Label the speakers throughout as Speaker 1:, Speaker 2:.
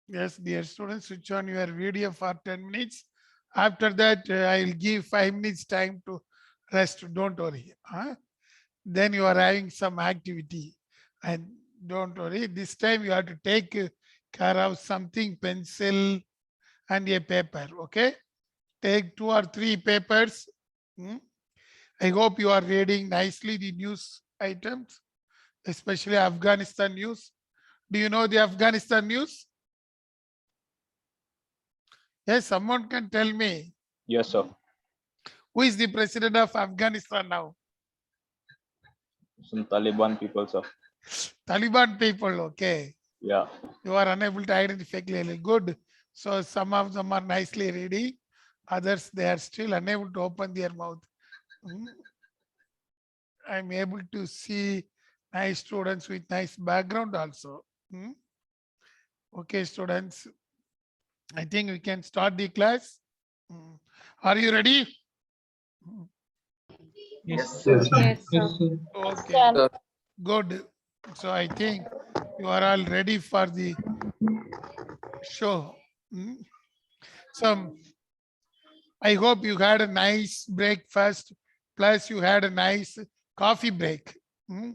Speaker 1: Yes, dear students, switch on your video for 10 minutes. After that, I'll give 5 minutes time to rest. Don't worry. Huh? Then you are having some activity. And don't worry, this time you have to take care of something, pencil and a paper. Okay? Take 2 or 3 papers. Hmm? I hope you are reading nicely the news items, especially Afghanistan news. Do you know the Afghanistan news? Yes, someone can tell me
Speaker 2: Yes, sir.
Speaker 1: who is the president of Afghanistan now?
Speaker 2: Some Taliban people, sir.
Speaker 1: Taliban people, okay.
Speaker 2: Yeah.
Speaker 1: You are unable to identify clearly. Good. So some of them are nicely reading. Others, they are still unable to open their mouth. Hmm. I'm able to see nice students with nice background also. Hmm. Okay, students. I think we can start the class. Hmm. Are you ready? Hmm.
Speaker 3: Yes,
Speaker 4: Yes,
Speaker 3: sir.
Speaker 4: sir.
Speaker 5: Yes, sir.
Speaker 1: Okay,
Speaker 5: Sir.
Speaker 1: good. So I think you are all ready for the show. Hmm. So I hope you had a nice breakfast, plus you had a nice coffee break. Hmm.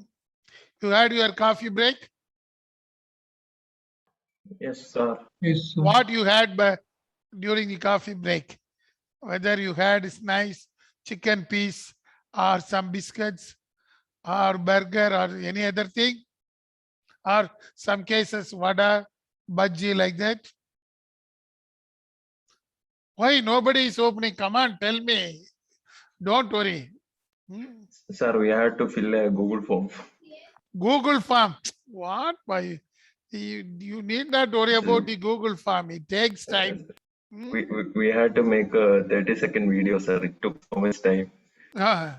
Speaker 1: You had your coffee break?
Speaker 3: Yes, sir.
Speaker 4: Yes, sir.
Speaker 1: What you had during the coffee break? Whether you had is nice chicken piece or some biscuits or burger or any other thing, or some cases vada, bhaji like that. Why nobody is opening? Come on, tell me. Don't worry. Hmm.
Speaker 3: Sir, we had to fill a Google form.
Speaker 1: Google form. What? Why? You need not worry about the Google form. It takes time. Hmm.
Speaker 3: We had to make a 30-second video, sir. It took so much time.
Speaker 1: Ah.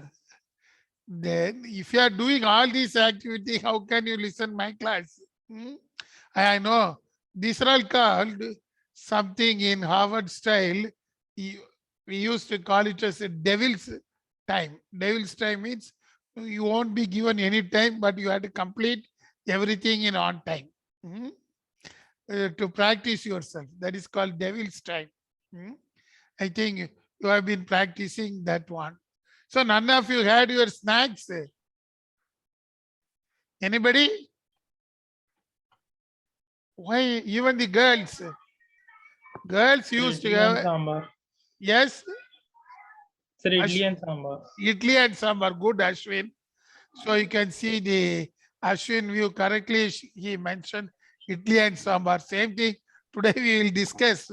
Speaker 1: Then if you are doing all these activity, how can you listen my class? Hmm? I know these are all called something in Harvard style. We used to call it as a devil's time. Devil's time means you won't be given any time, but you have to complete everything in on time. Hmm? To practice yourself. That is called devil's time. Hmm? I think you have been practicing that one. So none of you had your snacks. Anybody? Why even the girls? Girls used to
Speaker 6: Idli and
Speaker 1: have,
Speaker 6: sambar.
Speaker 1: yes,
Speaker 6: Sir, idli
Speaker 1: Ash,
Speaker 6: and sambar.
Speaker 1: idli and sambar. Good, Ashwin. So you can see the Ashwin view correctly. He mentioned idli and sambar. Same thing. Today we will discuss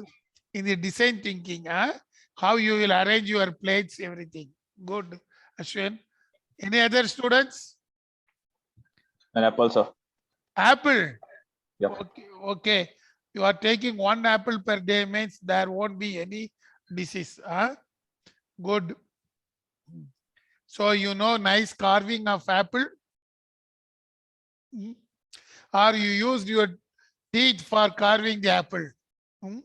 Speaker 1: in the design thinking, huh? How you will arrange your plates, everything. Good, Ashwin. Any other students?
Speaker 2: An apple, sir.
Speaker 1: Apple.
Speaker 2: Yep.
Speaker 1: Okay, okay. You are taking 1 apple per day means there won't be any disease. Huh? Good. So you know nice carving of apple. Hmm? Or you used your teeth for carving the apple. Hmm?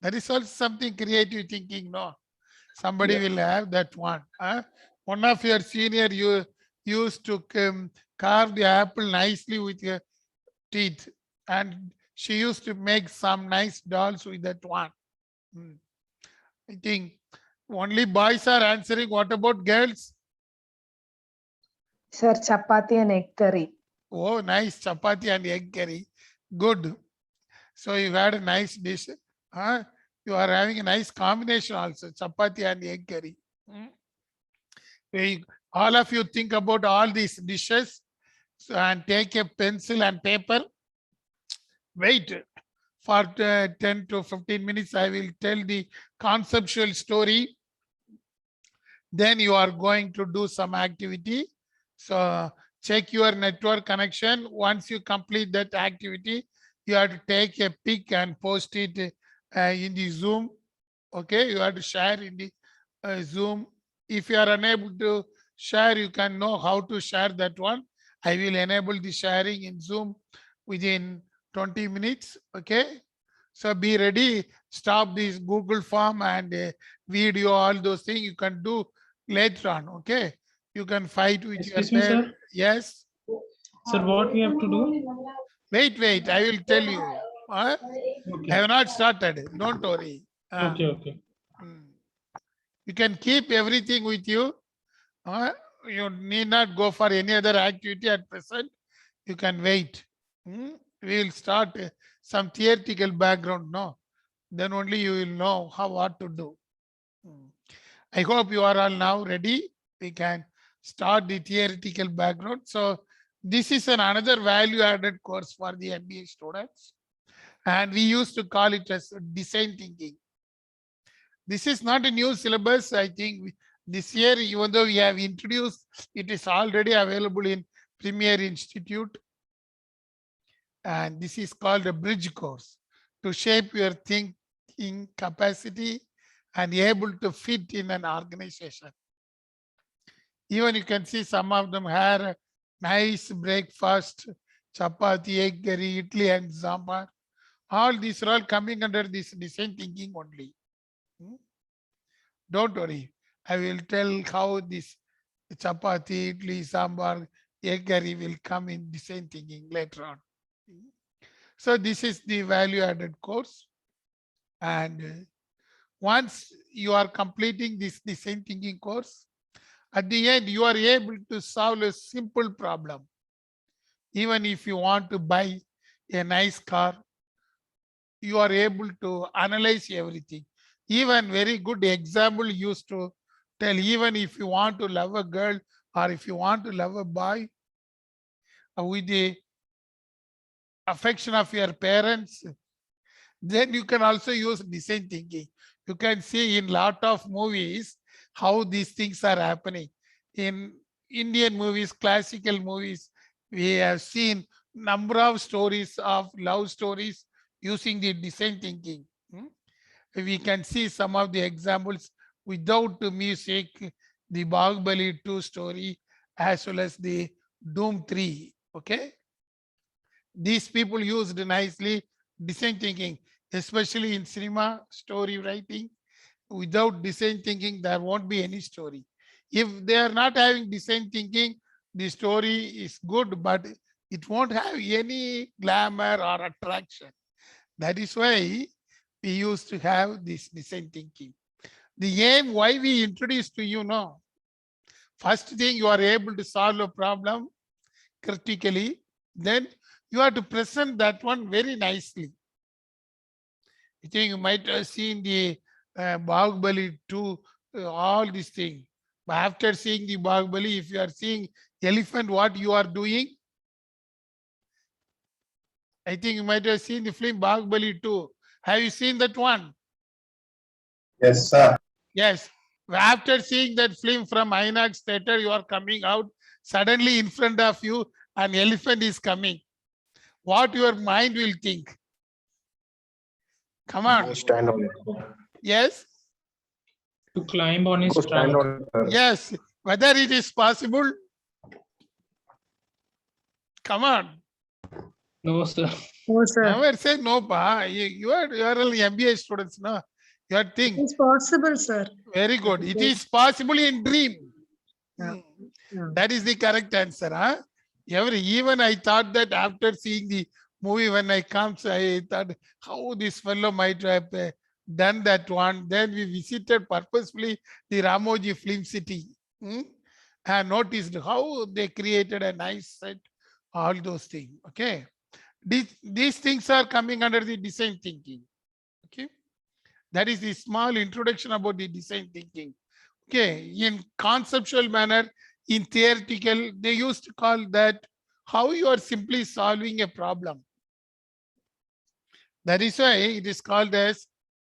Speaker 1: That is also something creative thinking, no? Somebody
Speaker 2: Yeah.
Speaker 1: will have that one. Huh? One of your senior you used to carve the apple nicely with your teeth, and she used to make some nice dolls with that one. Hmm. I think only boys are answering. What about girls?
Speaker 5: Sir, chapati and egg curry.
Speaker 1: Oh, nice chapati and egg curry. Good. So you had a nice dish. Huh? You are having a nice combination also, chapati and egg curry. Hmm. All of you think about all these dishes, and take a pencil and paper. Wait for 10 to 15 minutes. I will tell the conceptual story. Then you are going to do some activity. So check your network connection. Once you complete that activity, you have to take a pic and post it in the Zoom. Okay, you have to share in the Zoom. If you are unable to share, you can know how to share that one. I will enable the sharing in Zoom within 20 minutes. Okay, so be ready. Stop this Google form and video, all those things you can do later on. Okay, you can fight with your
Speaker 6: Excuse me, sir.
Speaker 1: Yes.
Speaker 6: Sir, what we have to do?
Speaker 1: Wait, I will tell you. Huh? I
Speaker 6: Okay.
Speaker 1: have not started. Don't worry.
Speaker 6: Okay. Okay.
Speaker 1: Mm. You can keep everything with you. You need not go for any other activity at present. You can wait. We will start some theoretical background. No, then only you will know how what to do. Mm. I hope you are all now ready. We can start the theoretical background. So this is another value added course for the MBA students. And we used to call it as design thinking. This is not a new syllabus. I think this year, even though we have introduced, it is already available in Premier Institute. And this is called a bridge course to shape your thinking capacity and able to fit in an organization. Even you can see some of them have a nice breakfast, chapati, egg curry, idli and sambar. All these are all coming under this design thinking only. Don't worry. I will tell how this chapati, idli, sambar, egg curry will come in design thinking later on. So this is the value added course. And once you are completing this design thinking course, at the end, you are able to solve a simple problem. Even if you want to buy a nice car, you are able to analyze everything. Even very good example used to tell, even if you want to love a girl or if you want to love a boy with the affection of your parents, then you can also use design thinking. You can see in lot of movies how these things are happening. In Indian movies, classical movies, we have seen number of stories of love stories using the design thinking. We can see some of the examples without the music, the Bahubali 2 story, as well as the Doom 3. Okay. These people used nicely design thinking, especially in cinema story writing. Without design thinking, there won't be any story. If they are not having design thinking, the story is good, but it won't have any glamour or attraction. That is why we used to have this design thinking. The aim why we introduced to you now, first thing you are able to solve a problem critically, then you have to present that one very nicely. I think you might have seen the Bahubali 2, all these things. But after seeing the Bahubali, if you are seeing elephant, what you are doing? I think you might have seen the film Bahubali 2. Have you seen that one?
Speaker 4: Yes, sir.
Speaker 1: Yes. After seeing that film from INOX theater, you are coming out. Suddenly in front of you, an elephant is coming. What your mind will think? Come on.
Speaker 4: Go stand on it.
Speaker 1: Yes.
Speaker 6: To climb on his
Speaker 4: Go stand
Speaker 6: trunk.
Speaker 4: on it, sir.
Speaker 1: Yes. Whether it is possible? Come on.
Speaker 6: No, sir.
Speaker 5: No, sir.
Speaker 1: Never say no, pa. You are only MBA students, no? You are think.
Speaker 5: It's possible, sir.
Speaker 1: Very good. It is possible in dream.
Speaker 5: Yeah. Yeah.
Speaker 1: That is the correct answer. Huh? Even I thought that after seeing the movie, when I comes, I thought how this fellow might have done that one. Then we visited purposefully the Ramoji Film City and noticed how they created a nice set, all those things. Okay. These things are coming under the design thinking. Okay. That is the small introduction about the design thinking. Okay. In conceptual manner, in theoretical, they used to call that how you are simply solving a problem. That is why it is called as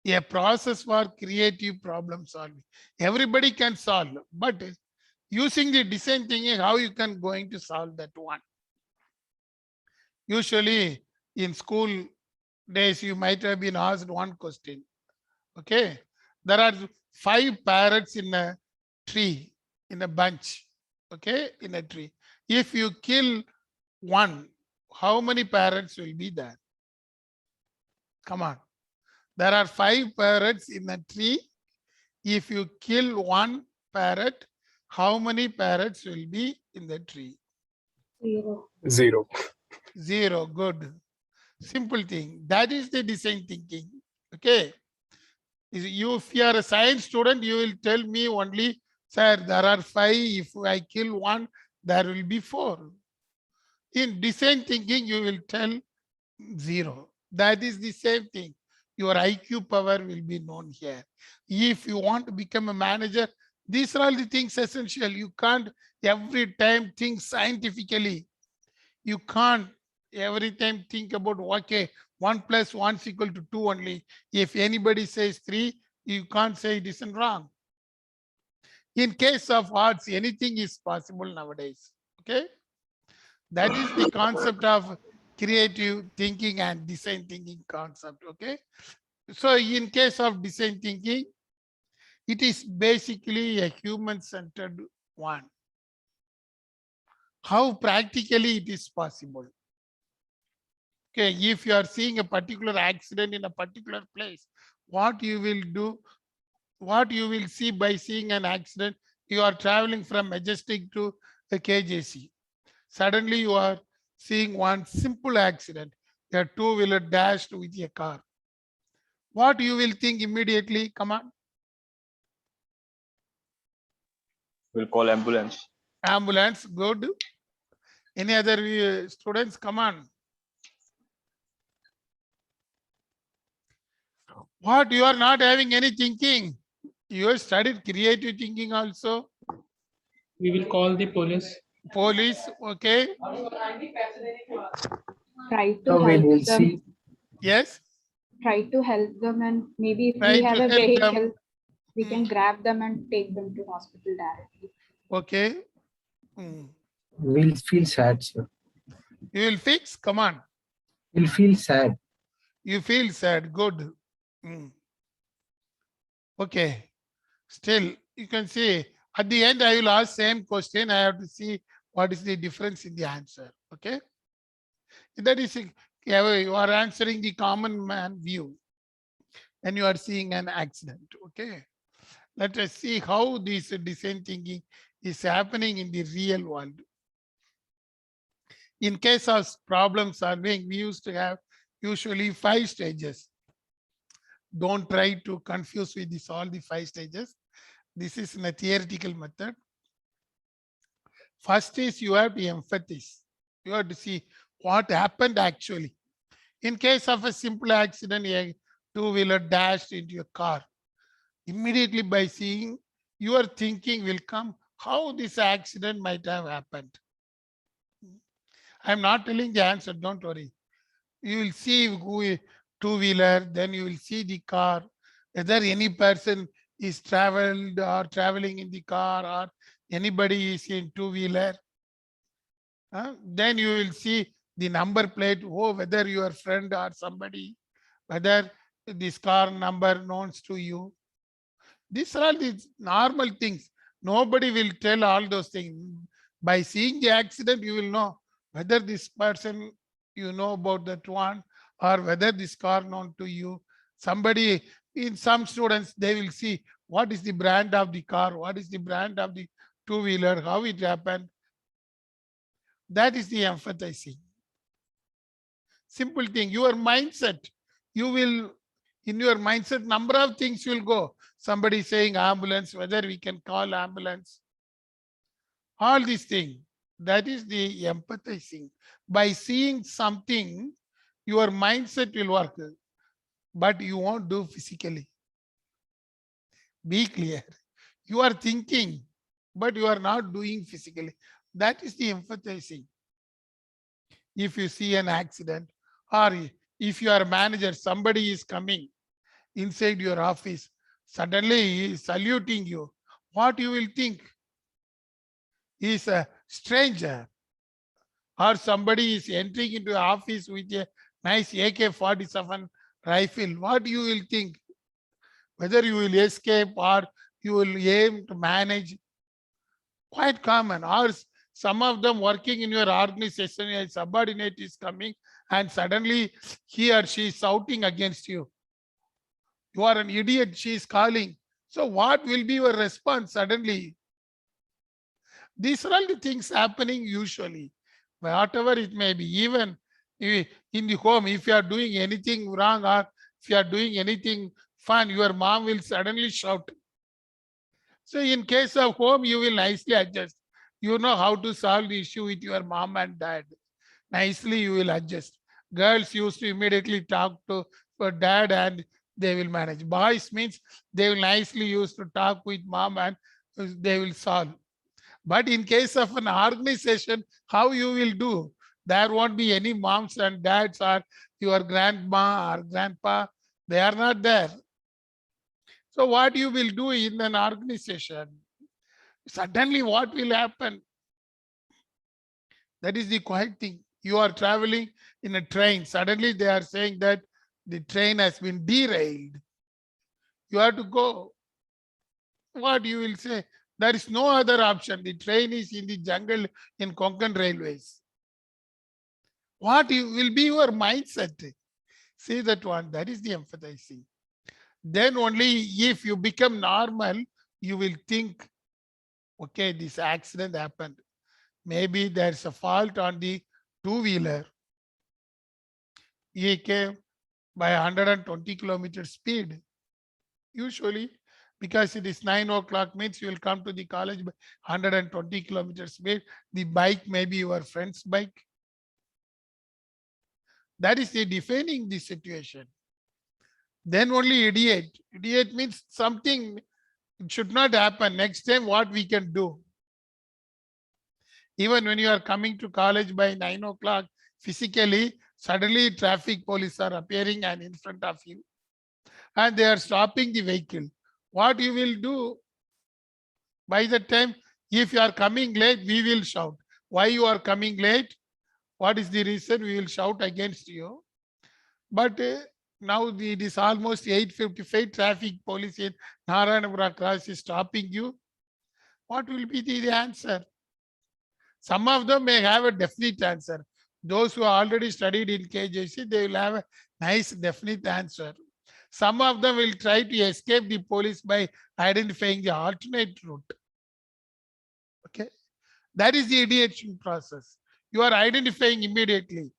Speaker 1: a process for creative problem solving. Everybody can solve, but using the design thinking, how you can going to solve that one. Usually in school days, you might have been asked one question. Okay. There are 5 parrots in a tree, in a bunch. Okay. In a tree. If you kill one, how many parrots will be there? Come on. There are 5 parrots in a tree. If you kill one parrot, how many parrots will be in the tree?
Speaker 5: 0.
Speaker 4: 0.
Speaker 1: 0. Good. Simple thing. That is the design thinking. Okay. If you are a science student, you will tell me only, sir, there are 5. If I kill 1, there will be 4. In design thinking, you will tell 0. That is the same thing. Your IQ power will be known here. If you want to become a manager, these are all the things essential. You can't every time think scientifically. You can't every time think about, okay, 1 + 1 is equal to 2 only. If anybody says 3, you can't say it isn't wrong. In case of arts, anything is possible nowadays. Okay. That is the concept of creative thinking and design thinking concept. Okay. So in case of design thinking, it is basically a human-centered one. How practically it is possible. Okay, if you are seeing a particular accident in a particular place, what you will do, what you will see by seeing an accident, you are traveling from Majestic to the KJC. Suddenly you are seeing one simple accident, a two-wheeler dashed with a car. What you will think immediately? Come on.
Speaker 2: We'll call ambulance.
Speaker 1: Ambulance, good. Any other students? Come on. What, you are not having any thinking? You have studied creative thinking also.
Speaker 6: We will call the police.
Speaker 1: Police, okay.
Speaker 7: Try to
Speaker 8: So we
Speaker 7: help
Speaker 8: will
Speaker 7: them.
Speaker 8: see.
Speaker 1: Yes.
Speaker 7: Try to help them, and maybe if
Speaker 1: Try
Speaker 7: we
Speaker 1: to
Speaker 7: have a
Speaker 1: help them.
Speaker 7: vehicle, we can grab them and take them to hospital directly.
Speaker 1: Okay. Hmm.
Speaker 8: We'll feel sad, sir.
Speaker 1: You will fix? Come on.
Speaker 8: We'll feel sad.
Speaker 1: You feel sad. Good. Hmm. Okay. Still, you can see at the end, I will ask same question. I have to see what is the difference in the answer. Okay. That is, you are answering the common man view and you are seeing an accident. Okay. Let us see how this design thinking is happening in the real world. In case of problem solving, we used to have usually 5 stages. Don't try to confuse with this all the 5 stages. This is in a theoretical method. First is you have to empathize. You have to see what happened actually. In case of a simple accident, a two-wheeler dashed into a car. Immediately by seeing, your thinking will come how this accident might have happened. I'm not telling the answer, don't worry. You will see who two-wheeler, then you will see the car, whether any person is traveled or traveling in the car or anybody is in two-wheeler. Then you will see the number plate, whether your friend or somebody, whether this car number known to you. These are all the normal things. Nobody will tell all those things. By seeing the accident, you will know whether this person you know about that one or whether this car known to you. Somebody, in some students, they will see what is the brand of the car, what is the brand of the two-wheeler, how it happened. That is the empathizing. Simple thing, your mindset, you will, in your mindset, number of things will go. Somebody saying ambulance, whether we can call ambulance. All these things, that is the empathizing. By seeing something, your mindset will work, but you won't do physically. Be clear. You are thinking, but you are not doing physically. That is the empathizing. If you see an accident, or if you are a manager, somebody is coming inside your office, suddenly he is saluting you. What you will think? He is a stranger. Or somebody is entering into an office with a nice AK-47 rifle. What you will think? Whether you will escape or you will aim to manage. Quite common. Or some of them working in your organization, a subordinate is coming and suddenly he or she is shouting against you. You are an idiot, she is calling. So what will be your response suddenly? These are all the things happening usually. Whatever it may be, even in the home, if you are doing anything wrong or if you are doing anything fun, your mom will suddenly shout. So in case of home, you will nicely adjust. You know how to solve the issue with your mom and dad. Nicely you will adjust. Girls used to immediately talk to her dad and they will manage. Boys means they will nicely used to talk with mom and they will solve. But in case of an organization, how you will do? There won't be any moms and dads or your grandma or grandpa. They are not there. So what you will do in an organization? Suddenly what will happen? That is the quiet thing. You are traveling in a train. Suddenly they are saying that the train has been derailed. You have to go. What you will say? There is no other option. The train is in the jungle in Konkan Railways. What will be your mindset? See that one. That is the emphasizing. Then only if you become normal, you will think, okay, this accident happened. Maybe there's a fault on the two-wheeler. He came by 120 kilometers speed. Usually, because it is 9 o'clock means you will come to the college by 120 kilometers speed. The bike may be your friend's bike. That is the defining the situation. Then only idiot. Idiot means something should not happen. Next time what we can do? Even when you are coming to college by 9 o'clock, physically, suddenly traffic police are appearing and in front of you. And they are stopping the vehicle. What you will do? By the time, if you are coming late, we will shout. Why you are coming late? What is the reason? We will shout against you. But now it is almost 8:55. Traffic police in Narayanapura Cross is stopping you. What will be the answer? Some of them may have a definite answer. Those who already studied in KJC, they will have a nice definite answer. Some of them will try to escape the police by identifying the alternate route. Okay, that is the ideation process. You are identifying immediately.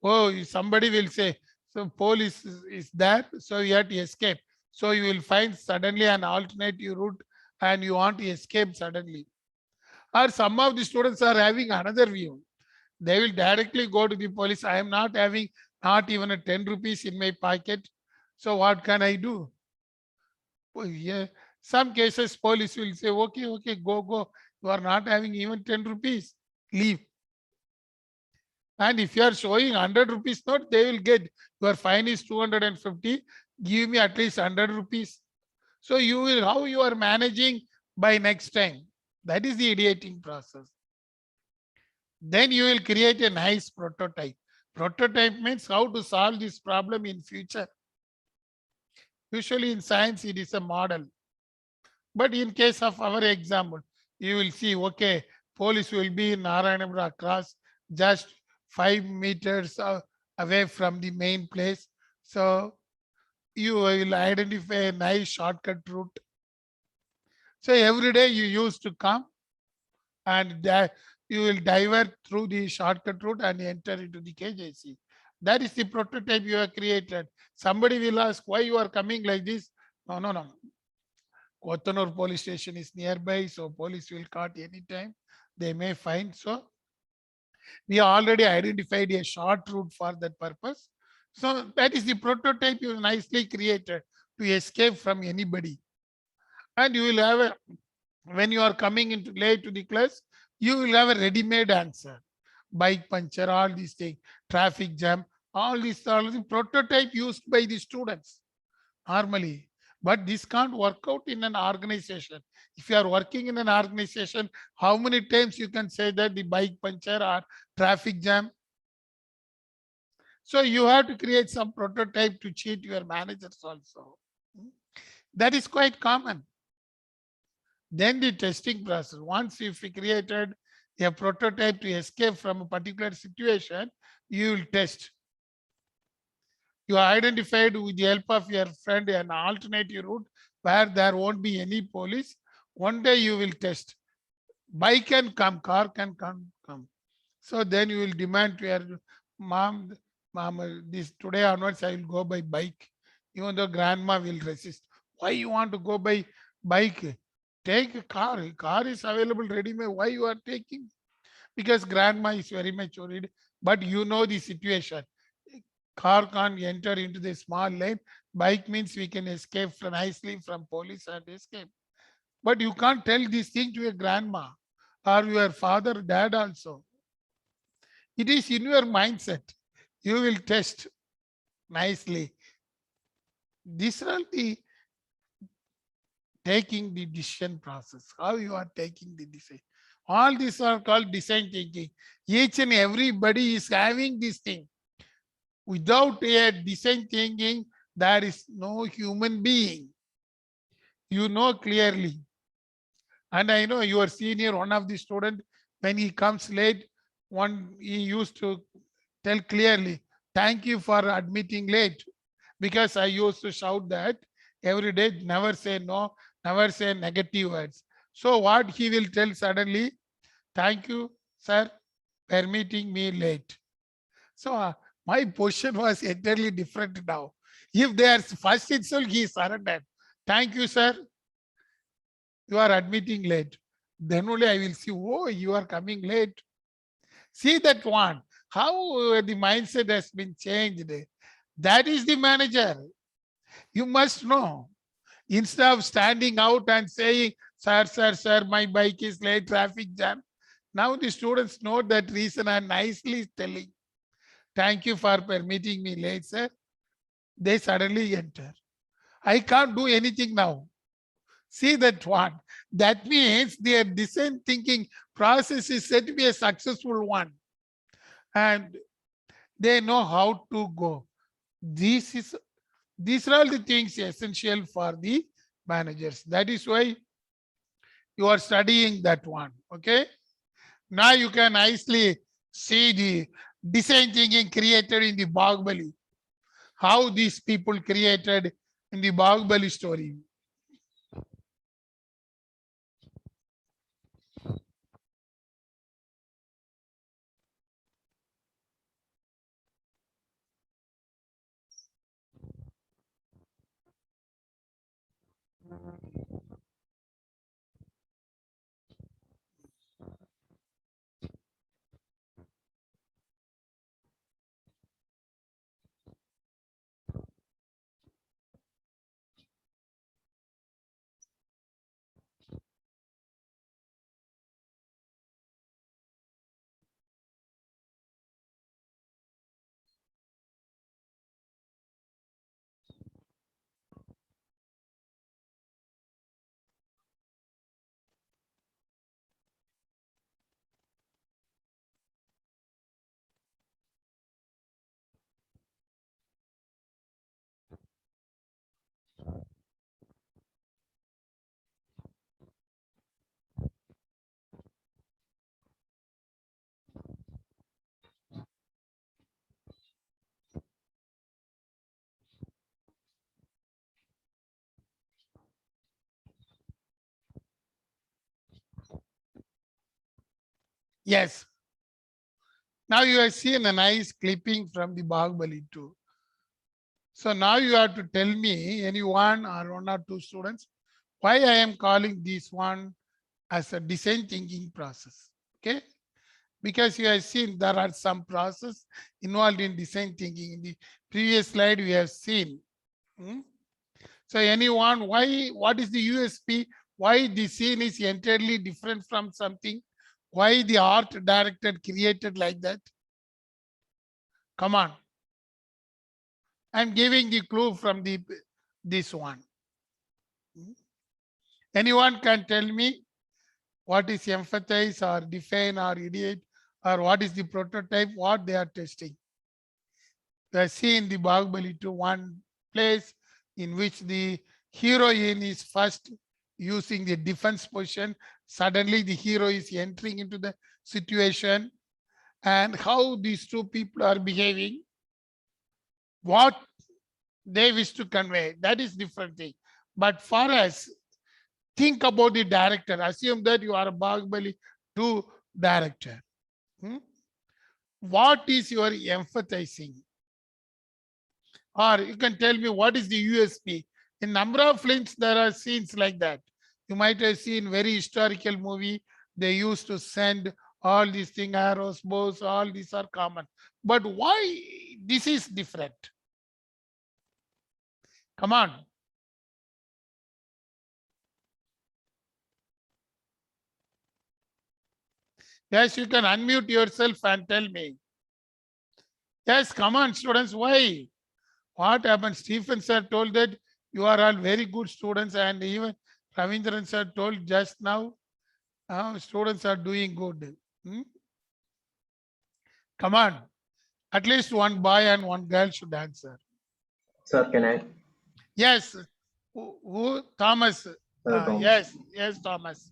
Speaker 1: Oh, somebody will say, so police is there, so you have to escape. So you will find suddenly an alternative route and you want to escape suddenly. Or some of the students are having another view. They will directly go to the police. I am not having not even a 10 rupees in my pocket. So what can I do? Oh, yeah. Some cases police will say, okay, go. You are not having even 10 rupees. Leave. And if you are showing 100 rupees note, they will get your fine is 250. Give me at least 100 rupees. So you will, how you are managing by next time. That is the ideating process. Then you will create a nice prototype. Prototype means how to solve this problem in future. Usually in science, it is a model. But in case of our example, you will see, okay, police will be in Narayanapura Cross, just 5 meters away from the main place. So you will identify a nice shortcut route. So every day you used to come and you will divert through the shortcut route and enter into the KJC. That is the prototype you have created. Somebody will ask why you are coming like this. No. Kotanur police station is nearby, so police will caught anytime. They may find. So we already identified a short route for that purpose. So that is the prototype you nicely created to escape from anybody. And you will have a, when you are coming into late to the class, you will have a ready-made answer. Bike puncture, all these things, traffic jam, all the prototype used by the students normally. But this can't work out in an organization. If you are working in an organization, how many times you can say that the bike puncture or traffic jam? So you have to create some prototype to cheat your managers also. That is quite common. Then the testing process. Once if you created a prototype to escape from a particular situation, you will test. You identified with the help of your friend an alternative route where there won't be any police. One day you will test. Bike can come, car can come. So then you will demand to your mom, this today onwards I will go by bike. Even though grandma will resist. Why you want to go by bike? Take a car. Car is available ready-made. Why you are taking? Because grandma is very much worried. But you know the situation. Car can't enter into the small lane. Bike means we can escape nicely from police and escape. But you can't tell this thing to your grandma or your father, dad also. It is in your mindset. You will test nicely. These are the taking the decision process. How you are taking the decision. All these are called design thinking. Each and everybody is having this thing. Without a design thinking, there is no human being. You know clearly. And I know your senior, one of the student, when he comes late, he used to tell clearly, thank you for admitting late. Because I used to shout that every day, never say no, never say negative words. So what he will tell suddenly, thank you, sir, for meeting me late. So my position was entirely different now. If they are first itself, he surrendered. Thank you, sir. You are admitting late. Then only I will see, oh, you are coming late. See that one. How the mindset has been changed. That is the manager. You must know. Instead of standing out and saying, sir, sir, sir, my bike is late, traffic jam. Now the students know that reason and nicely telling, thank you for permitting me late, sir. They suddenly enter. I can't do anything now. See that one. That means their design thinking process is said to be a successful one. And they know how to go. These are all the things essential for the managers. That is why you are studying that one. Okay. Now you can nicely see the design thinking created in the Bahubali. How these people created in the Bahubali story. Yes. Now you have seen a nice clipping from the Bahubali too. So now you have to tell me, anyone or one or two students, why I am calling this one as a design thinking process. Okay. Because you have seen there are some process involved in design thinking. In the previous slide, we have seen. So anyone, why, what is the USP? Why the scene is entirely different from something? Why the art director created like that? Come on. I'm giving the clue from this one. Anyone can tell me what is empathize or define or ideate, or what is the prototype, what they are testing. We have seen the Bahubali to one place in which the heroine is first using the defense position. Suddenly the hero is entering into the situation, and how these two people are behaving, what they wish to convey, that is different thing. But for us, think about the director. Assume that you are a Bahubali 2 director. What is your emphasizing? Or you can tell me what is the USP. In number of films, there are scenes like that. You might have seen very historical movie. They used to send all these things, arrows, bows, all these are common. But why this is different? Come on. Yes, you can unmute yourself and tell me. Yes, come on, students. Why? What happened? Stephen sir told that you are all very good students, and even Ravindran sir told just now, students are doing good. Hmm? Come on. At least one boy and one girl should answer.
Speaker 3: Sir, can I?
Speaker 1: Yes. Who? Thomas.
Speaker 3: Tom.
Speaker 1: Yes, Thomas.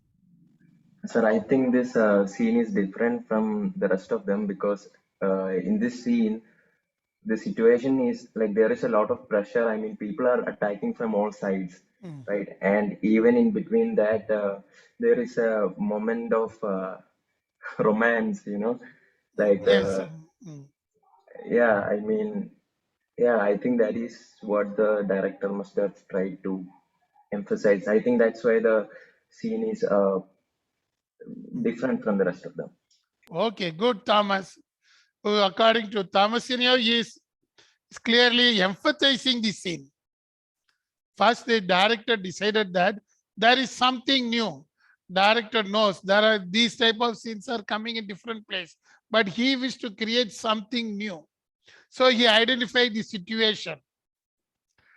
Speaker 3: Sir, I think this scene is different from the rest of them because in this scene, the situation is like there is a lot of pressure. I mean, people are attacking from all sides,
Speaker 1: Mm.
Speaker 3: right? And even in between that, there is a moment of romance, like,
Speaker 1: Yes. Mm.
Speaker 3: yeah, I mean, yeah, I think that is what the director must have tried to emphasize. I think that's why the scene is different from the rest of them.
Speaker 1: Okay, good, Thomas. According to Thomas, he is clearly emphasizing the scene. First, the director decided that there is something new. Director knows there are these type of scenes are coming in different place, but he wished to create something new. So he identified the situation.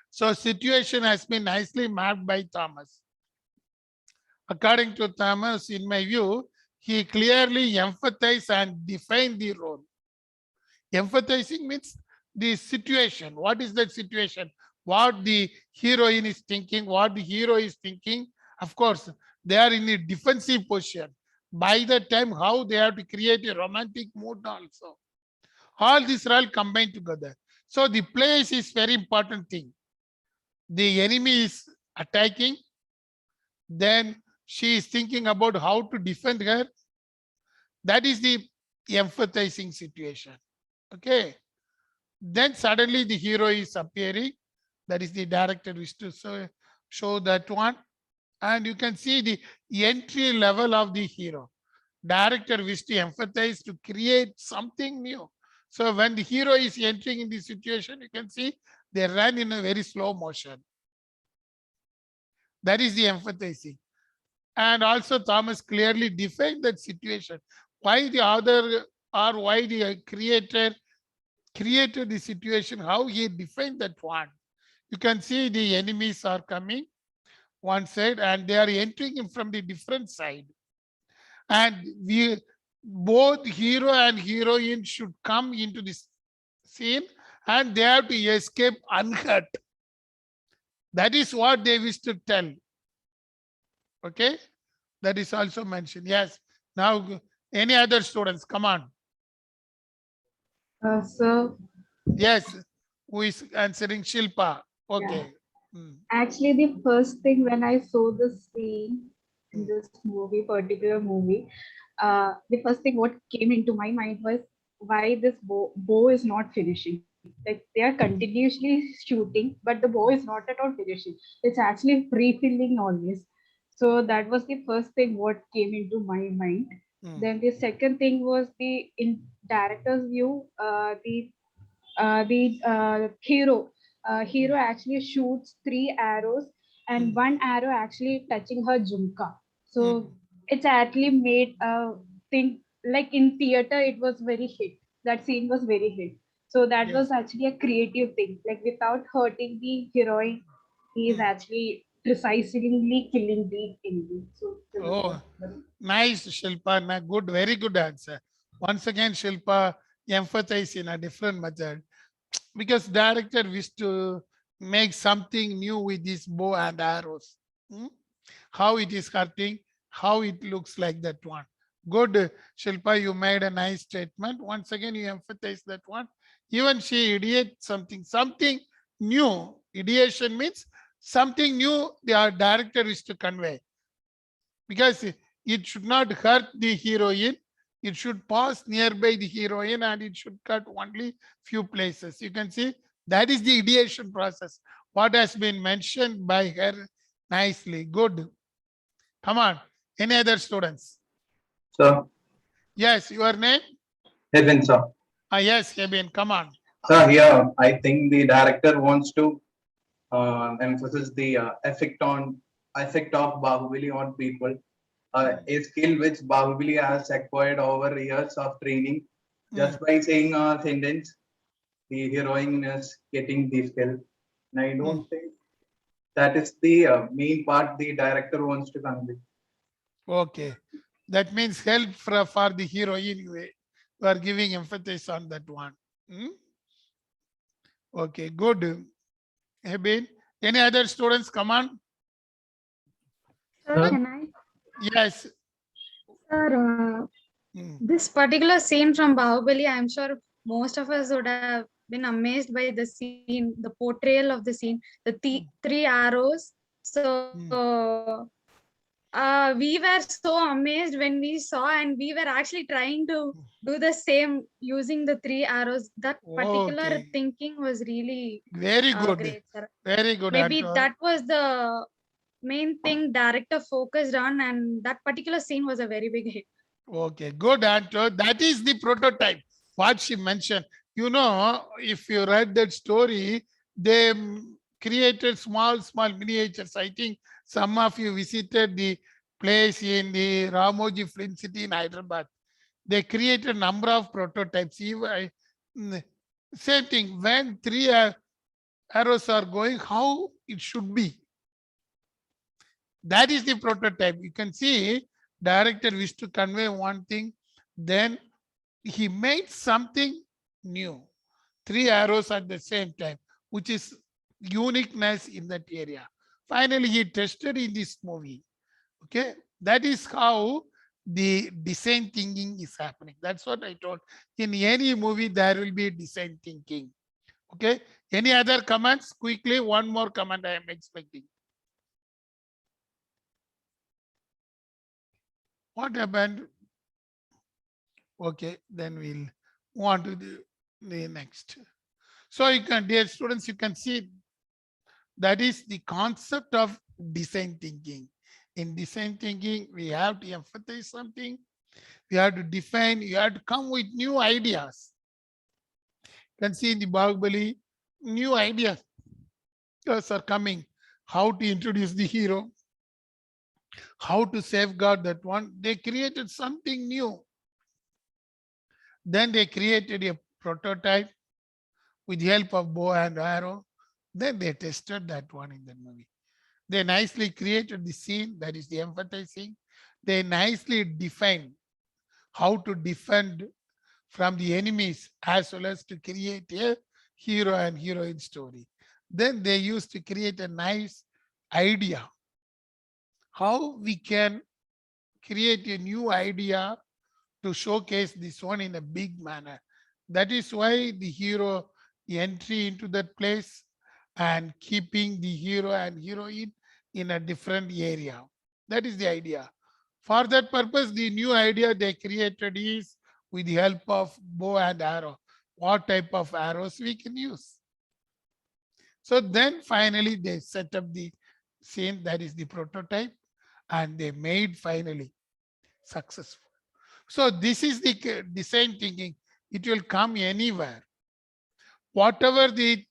Speaker 1: So situation has been nicely mapped by Thomas. According to Thomas, in my view, he clearly emphasized and defined the role. Empathizing means the situation. What is that situation? What the heroine is thinking, what the hero is thinking. Of course, they are in a defensive position. By the time, how they have to create a romantic mood also. All these are all combined together. So the place is very important thing. The enemy is attacking. Then she is thinking about how to defend her. That is the empathizing situation. Okay. Then suddenly the hero is appearing. That is the director wish to show that one. And you can see the entry level of the hero. Director wish to emphasize to create something new. So when the hero is entering in the situation, you can see they run in a very slow motion. That is the emphasizing. And also Thomas clearly defined that situation. Why the other or why the creator created the situation, how he defined that one. You can see the enemies are coming one side and they are entering in from the different side. And we both hero and heroine should come into this scene and they have to escape unhurt. That is what they wish to tell. Okay, that is also mentioned. Yes. Now, any other students, come on.
Speaker 7: So
Speaker 1: Yes, who is answering? Shilpa. Okay. Hmm.
Speaker 7: actually, the first thing when I saw this scene in this movie, particular movie, the first thing what came into my mind was why this bow is not finishing. Like they are continuously shooting, but the bow is not at all finishing. It's actually refilling always. So that was the first thing what came into my mind.
Speaker 1: Hmm.
Speaker 7: Then the second thing was the in director's view, the hero actually shoots 3 arrows and one arrow actually touching her jumka. So it's actually made a thing like in theater it was very hit. That scene was very hit. So that
Speaker 1: Yes.
Speaker 7: was actually a creative thing. Like without hurting the heroine, he is actually precisely killing the enemy. So
Speaker 1: Oh, nice, Shilpa. Good, very good answer. Once again, Shilpa emphasize in a different method because director wished to make something new with this bow and arrows. Hmm? How it is hurting, how it looks like that one. Good, Shilpa, you made a nice statement. Once again, you emphasize that one. Even she ideate something new. Ideation means something new the director is to convey. Because it should not hurt the heroine, It should pass nearby the heroine and it should cut only few places. You can see that is the ideation process. What has been mentioned by her nicely. Good. Come on. Any other students?
Speaker 4: Sir,
Speaker 1: Yes, your name?
Speaker 4: Heaven, sir.
Speaker 1: Yes, Kevin, come on.
Speaker 4: Sir, here I think the director wants to emphasize the effect of Bahubali on people. A skill which Bahubali has acquired over years of training. Just by saying a sentence, the heroine is getting the skill. And I don't think that is the main part the director wants to convey.
Speaker 1: Okay. That means help for the heroine. You are giving emphasis on that one. Okay, good. Kevin, any other students? Come on.
Speaker 5: Sir,
Speaker 8: Sir?
Speaker 5: can I?
Speaker 1: Yes.
Speaker 5: Sir,
Speaker 1: Mm.
Speaker 5: this particular scene from Bahubali, I'm sure most of us would have been amazed by the scene, the portrayal of the scene, the three arrows. So we were so amazed when we saw, and we were actually trying to do the same using the three arrows. That particular
Speaker 1: Okay.
Speaker 5: thinking was really
Speaker 1: Very good.
Speaker 5: great, sir.
Speaker 1: Very good.
Speaker 5: Maybe
Speaker 1: Anto.
Speaker 5: that was the main thing director focused on, and that particular scene was a very big hit.
Speaker 1: Okay, good, Anto. That is the prototype. What she mentioned. You know, if you read that story, they created small miniatures. I think some of you visited the place in the Ramoji Film City in Hyderabad. They created a number of prototypes. Same thing. When three arrows are going, how it should be. That is the prototype. You can see director wished to convey one thing, then he made something new. Three arrows at the same time, which is uniqueness in that area. Finally, he tested in this movie. Okay, that is how the design thinking is happening. That's what I told. In any movie, there will be design thinking. Okay, any other comments? Quickly, one more comment I am expecting. What happened? Okay, then we'll move on to the next. So you can, dear students, you can see that is the concept of design thinking. In design thinking, we have to emphasize something. We have to define, you have to come with new ideas. You can see in the Bahubali, new ideas are coming. How to introduce the hero, how to safeguard that one. They created something new. Then they created a prototype with the help of bow and arrow. Then they tested that one in the movie. They nicely created the scene, that is the emphasizing. They nicely defined how to defend from the enemies as well as to create a hero and heroine story. Then they used to create a nice idea how we can create a new idea to showcase this one in a big manner. That is why the hero entry into that place and keeping the hero and heroine in a different area. That is the idea. For that purpose, the new idea they created is with the help of bow and arrow. What type of arrows we can use? So then finally they set up the scene, that is the prototype, and they made finally successful. So this is the design thinking. It will come anywhere. Whatever the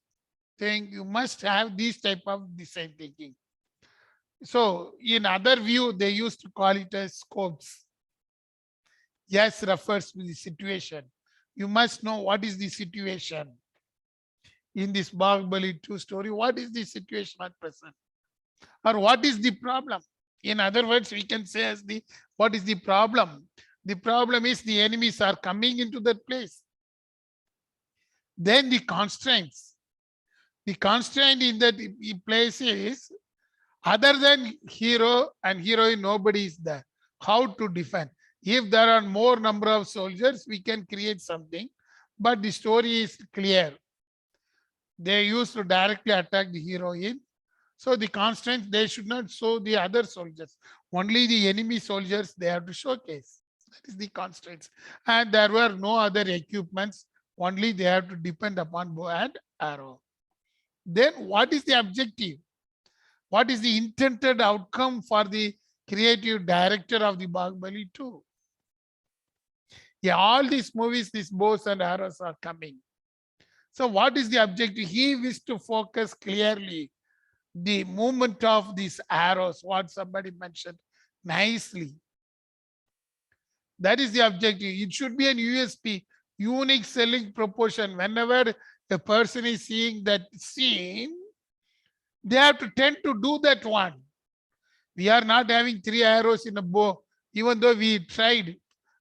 Speaker 1: thing, you must have this type of design thinking. So in other view, they used to call it as scopes. Yes refers to the situation. You must know what is the situation. In this Bahubali 2 story, what is the situation at present? Or what is the problem? In other words, we can say as the what is the problem? The problem is the enemies are coming into that place. Then the constraints. The constraint in that place is other than hero and heroine, nobody is there. How to defend? If there are more number of soldiers, we can create something. But the story is clear. They used to directly attack the heroine. So the constraint, they should not show the other soldiers. Only the enemy soldiers they have to showcase. That is the constraints. And there were no other equipments. Only they have to depend upon bow and arrow. Then what is the objective? What is the intended outcome for the creative director of the Bahubali 2? Yeah, all these movies, these bows and arrows are coming. So what is the objective? He wished to focus clearly the movement of these arrows, what somebody mentioned nicely. That is the objective. It should be an USP, unique selling proportion. Whenever a person is seeing that scene, they have to tend to do that one. We are not having 3 arrows in a bow, even though we tried.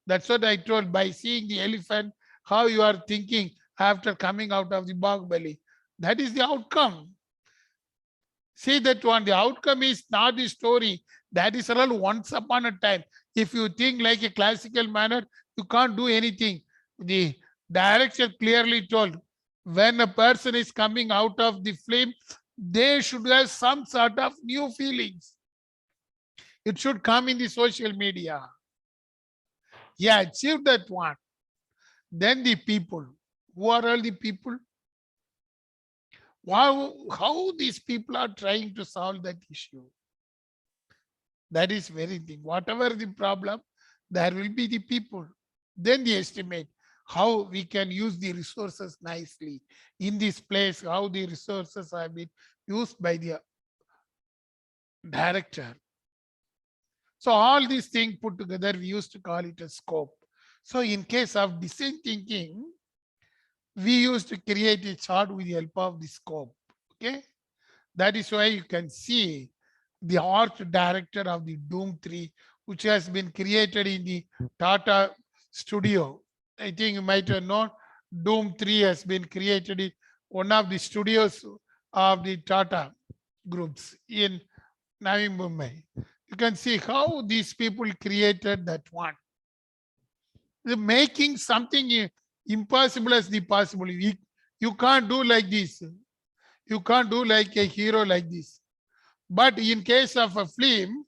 Speaker 1: That's what I told. By seeing the elephant, how you are thinking after coming out of the bog belly. That is the outcome. See that one. The outcome is not the story. That is all once upon a time. If you think like a classical manner, you can't do anything. The director clearly told when a person is coming out of the flame, they should have some sort of new feelings. It should come in the social media. Yeah, achieve that one. Then the people. Who are all the people? How these people are trying to solve that issue? That is very thing. Whatever the problem, there will be the people. Then the estimate how we can use the resources nicely in this place, how the resources have been used by the director. So all these things put together, we used to call it a scope. So in case of design thinking, we used to create a chart with the help of the scope. Okay. That is why you can see the art director of the Doom 3, which has been created in the Tata studio. I think you might have known Doom 3 has been created in one of the studios of the Tata groups in Navi Mumbai. You can see how these people created that one. They're making something impossible as the possible. You can't do like this. You can't do like a hero like this. But in case of a film,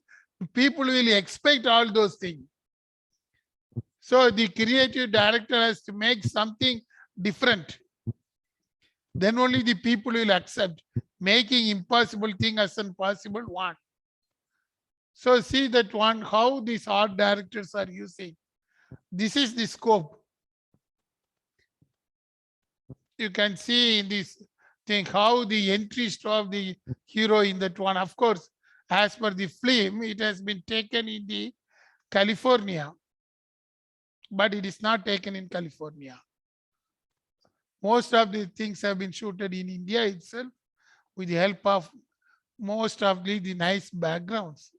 Speaker 1: people will expect all those things. So the creative director has to make something different. Then only the people will accept making impossible thing as an possible one. So see that one, how these art directors are using. This is the scope. You can see in this thing how the entries of the hero in that one. Of course, as per the film, it has been taken in the California, but it is not taken in California. Most of the things have been shooted in India itself with the help of most of the nice backgrounds.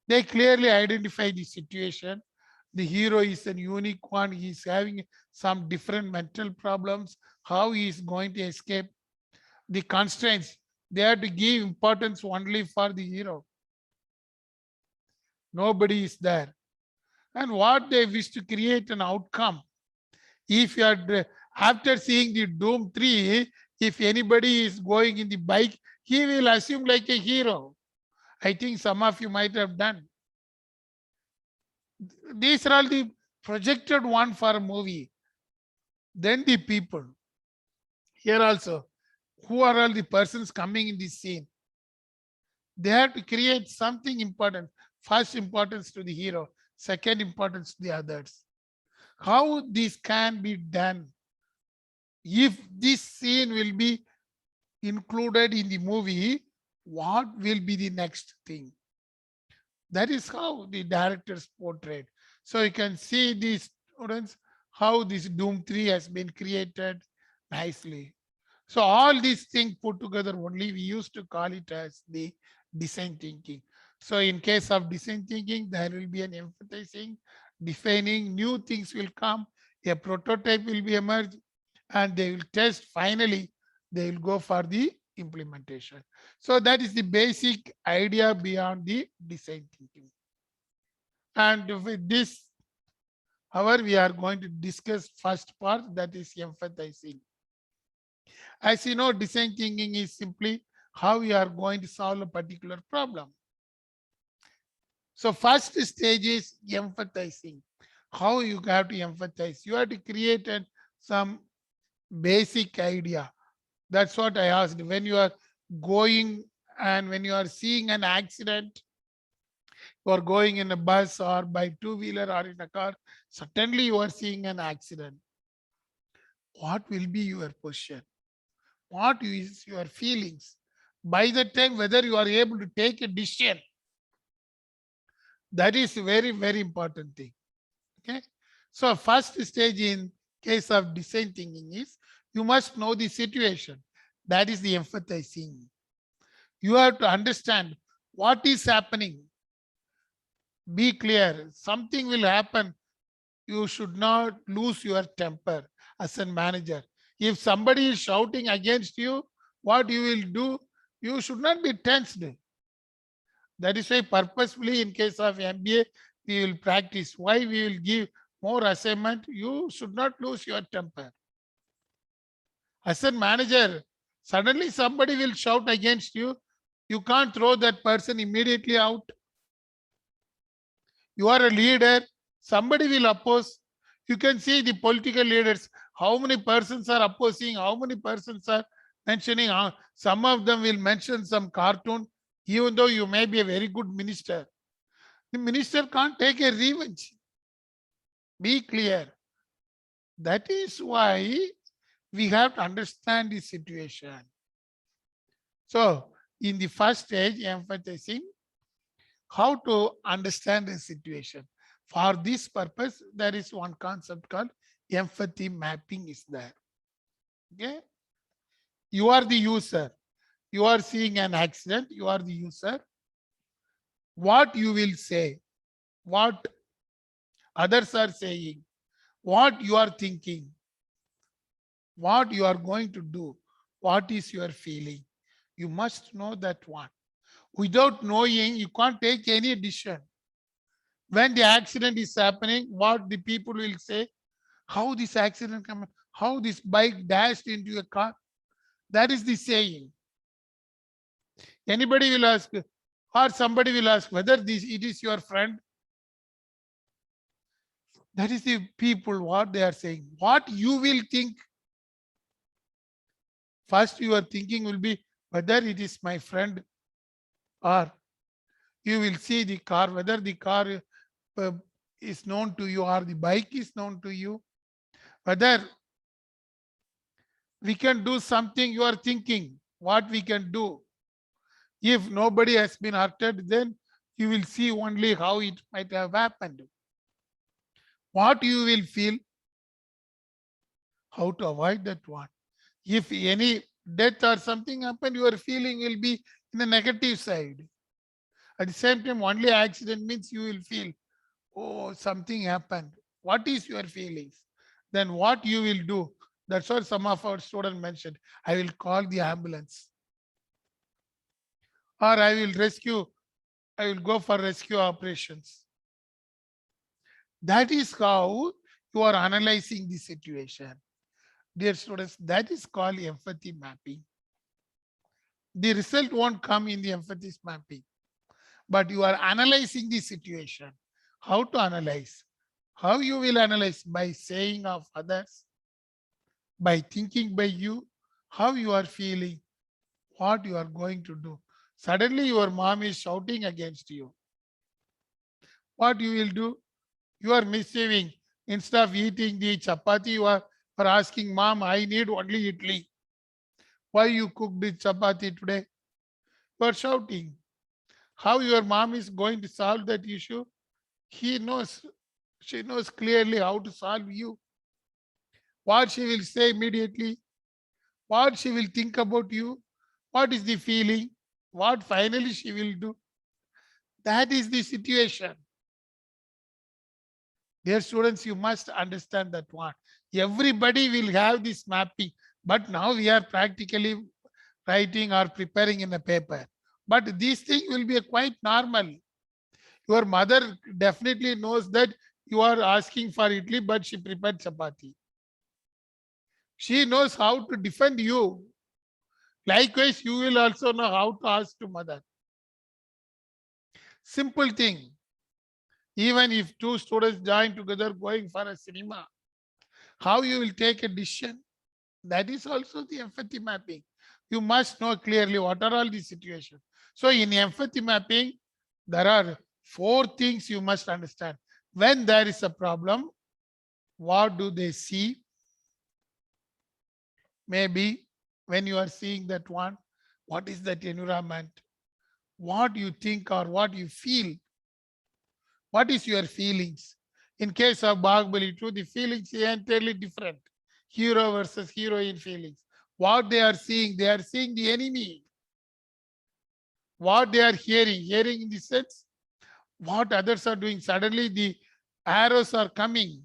Speaker 1: They clearly identify the situation. The hero is a unique one. He's having some different mental problems. How he is going to escape the constraints. They have to give importance only for the hero. Nobody is there. And what they wish to create an outcome. If you are after seeing the Doom 3, if anybody is going in the bike, he will assume like a hero. I think some of you might have done. These are all the projected one for a movie. Then the people. Here also, who are all the persons coming in this scene? They have to create something important. First importance to the hero, second importance to the others. How this can be done? If this scene will be included in the movie, what will be the next thing? That is how the directors portrayed. So you can see these students, how this Doom 3 has been created nicely. So all these things put together only, we used to call it as the design thinking. So in case of design thinking, there will be an emphasizing, defining, new things will come, a prototype will be emerged, and they will test. Finally, they will go for the implementation. So that is the basic idea beyond the design thinking. And with this, however, we are going to discuss first part, that is emphasizing. As you know, design thinking is simply how you are going to solve a particular problem. So first stage is empathizing. How you have to empathize? You have to create some basic idea. That's what I asked. When you are going and when you are seeing an accident, you are going in a bus or by two-wheeler or in a car, suddenly you are seeing an accident. What will be your position? What is your feelings? By the time whether you are able to take a decision, that is very, very important thing. Okay. So first stage in case of design thinking is you must know the situation. That is the empathizing. You have to understand what is happening. Be clear. Something will happen. You should not lose your temper as a manager. If somebody is shouting against you, what you will do, you should not be tensed. That is why purposefully in case of MBA, we will practice. Why we will give more assignment? You should not lose your temper. As a manager, suddenly somebody will shout against you. You can't throw that person immediately out. You are a leader. Somebody will oppose. You can see the political leaders. How many persons are opposing? How many persons are mentioning? Some of them will mention some cartoon. Even though you may be a very good minister, the minister can't take a revenge. Be clear. That is why we have to understand the situation. So, in the first stage, emphasizing how to understand the situation. For this purpose, there is one concept called empathy mapping is there. Okay. You are the user. You are seeing an accident. You are the user. What you will say, what others are saying, what you are thinking, what you are going to do, what is your feeling. You must know that one. Without knowing, you can't take any decision. When the accident is happening, what the people will say, how this accident come, how this bike dashed into a car. That is the saying. Anybody will ask, or somebody will ask whether this it is your friend. That is the people what they are saying. What you will think. First, your thinking will be whether it is my friend, or you will see the car, whether the car uh, is known to you or the bike is known to you, whether we can do something. You are thinking what we can do. If nobody has been hurted, then you will see only how it might have happened. What you will feel, how to avoid that one. If any death or something happened, your feeling will be in the negative side. At the same time, only accident means you will feel, oh, something happened. What is your feelings? Then what you will do? That's what some of our students mentioned. I will call the ambulance. Or I will go for rescue operations. That is how you are analyzing the situation. Dear students, that is called empathy mapping. The result won't come in the empathy mapping, but you are analyzing the situation. How to analyze? How you will analyze? By saying of others, by thinking by you, how you are feeling, what you are going to do. Suddenly your mom is shouting against you. What you will do? You are misbehaving. Instead of eating the chapati, you are asking, Mom, I need only idli. Why you cooked the chapati today? You are shouting. How your mom is going to solve that issue? He knows, she knows clearly how to solve you. What she will say immediately, what she will think about you, what is the feeling, what finally she will do. That is the situation. Dear students, you must understand that one. Everybody will have this mapping, but now we are practically writing or preparing in a paper. But these things will be quite normal. Your mother definitely knows that you are asking for idli, but she prepared chapati. She knows how to defend you. Likewise, you will also know how to ask to mother. Simple thing. Even if two students join together going for a cinema, how you will take a decision? That is also the empathy mapping. You must know clearly what are all the situations. So in empathy mapping, there are 4 things you must understand. When there is a problem, what do they see? Maybe when you are seeing that one, what is that environment? What you think or what you feel? What is your feelings? In case of Bahubali 2, the feelings are entirely different. Hero versus heroine feelings. What they are seeing the enemy. What they are hearing in the sense, what others are doing. Suddenly the arrows are coming.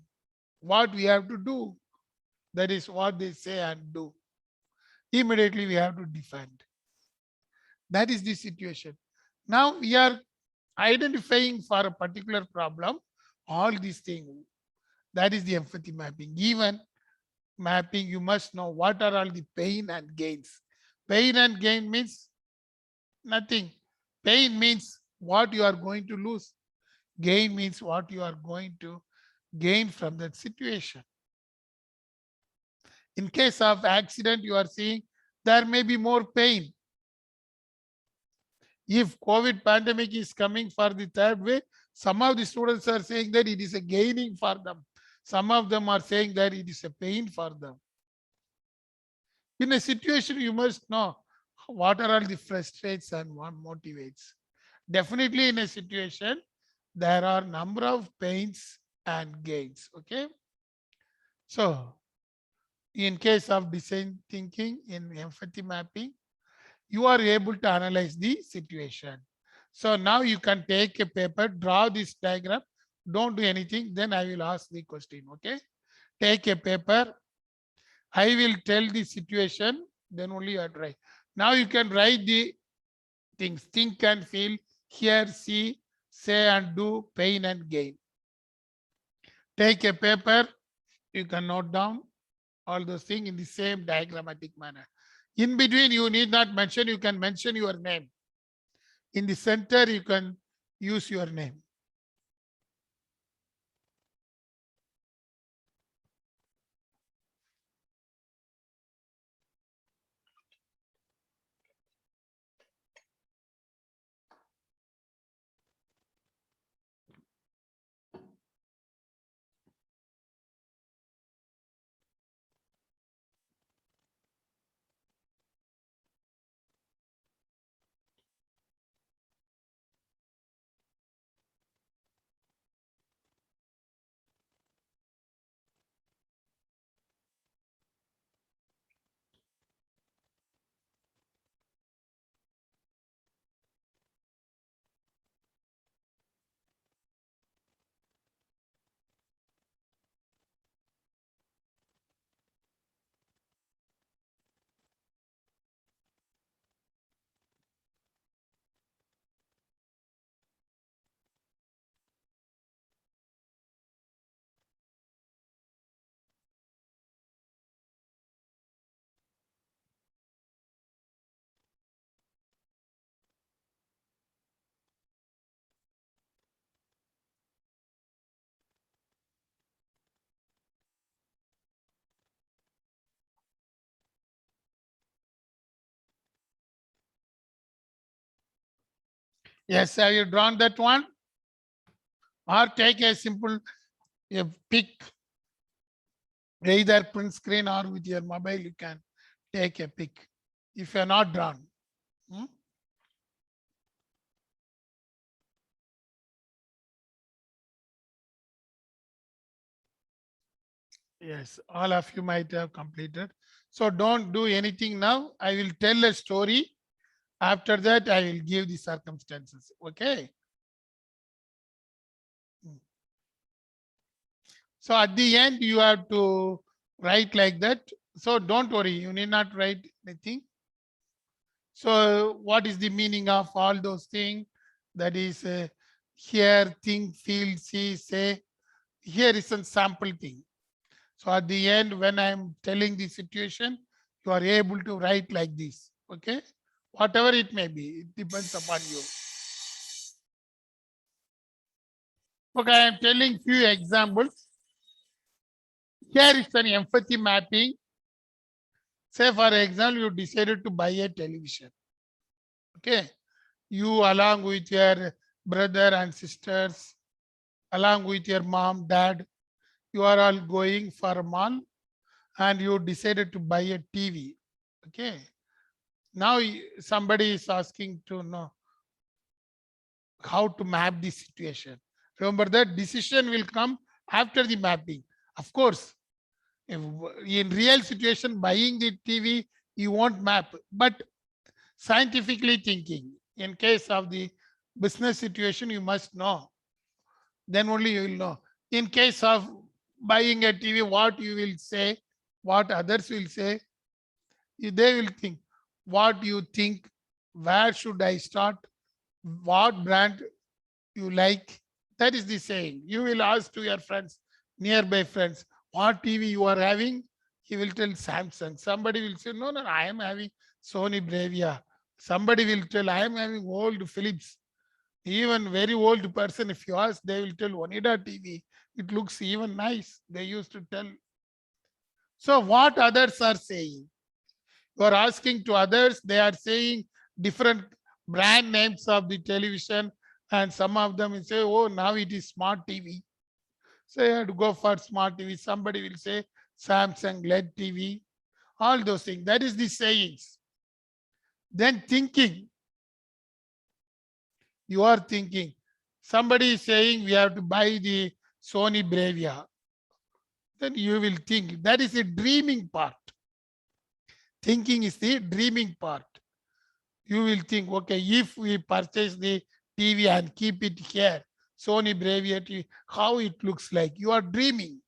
Speaker 1: What we have to do, that is what they say and do. Immediately we have to defend. That is the situation. Now we are identifying for a particular problem all these things. That is the empathy mapping. Even mapping, you must know what are all the pain and gains. Pain and gain means nothing. Pain means what you are going to lose. Gain means what you are going to gain from that situation. In case of accident, you are seeing there may be more pain. If COVID pandemic is coming for the 3rd wave, some of the students are saying that it is a gaining for them. Some of them are saying that it is a pain for them. In a situation, you must know what are all the frustrates and what motivates. Definitely in a situation, there are number of pains and gains. Okay. So in case of design thinking, in empathy mapping, you are able to analyze the situation. So now you can take a paper, draw this diagram, don't do anything, then I will ask the question. Okay. Take a paper, I will tell the situation, then only you try. Now you can write the things, think and feel, hear, see, say and do, pain and gain. Take a paper, you can note down all those things in the same diagrammatic manner. In between, you need not mention, you can mention your name. In the center, you can use your name. Yes, have you drawn that one? Or take a simple pick, either print screen or with your mobile, you can take a pic. If you are not drawn. Hmm? Yes, all of you might have completed. So don't do anything now. I will tell a story. After that, I will give the circumstances. Okay. So at the end, you have to write like that. So don't worry, you need not write anything. So what is the meaning of all those things? That is hear, think, feel, see, say. Here is a sample thing. So at the end, when I'm telling the situation, you are able to write like this. Okay. Whatever it may be, it depends upon you. Okay, I am telling few examples. Here is an empathy mapping. Say for example, you decided to buy a television. Okay, you along with your brother and sisters, along with your mom, dad, you are all going for a mall and you decided to buy a TV. Okay, now somebody is asking to know how to map the situation. Remember that decision will come after the mapping. Of course, if in real situation buying the TV, you won't map, but scientifically thinking, in case of the business situation, you must know. Then only you will know. In case of buying a TV, what you will say, what others will say, they will think. What you think, where should I start, what brand you like. That is the saying. You will ask to your friends, nearby friends, what TV you are having? He will tell Samsung. Somebody will say, no, I am having Sony Bravia. Somebody will tell, I am having old Philips. Even very old person, if you ask, they will tell Oneida TV. It looks even nice. They used to tell. So what others are saying? You are asking to others, they are saying different brand names of the television, and some of them will say, oh, now it is smart TV. So you have to go for smart TV. Somebody will say Samsung LED TV, all those things. That is the sayings. Then thinking. You are thinking. Somebody is saying we have to buy the Sony Bravia. Then you will think. That is the dreaming part. Thinking is the dreaming part. You will think, okay, if we purchase the TV and keep it here, Sony Bravia TV, how it looks like. You are dreaming.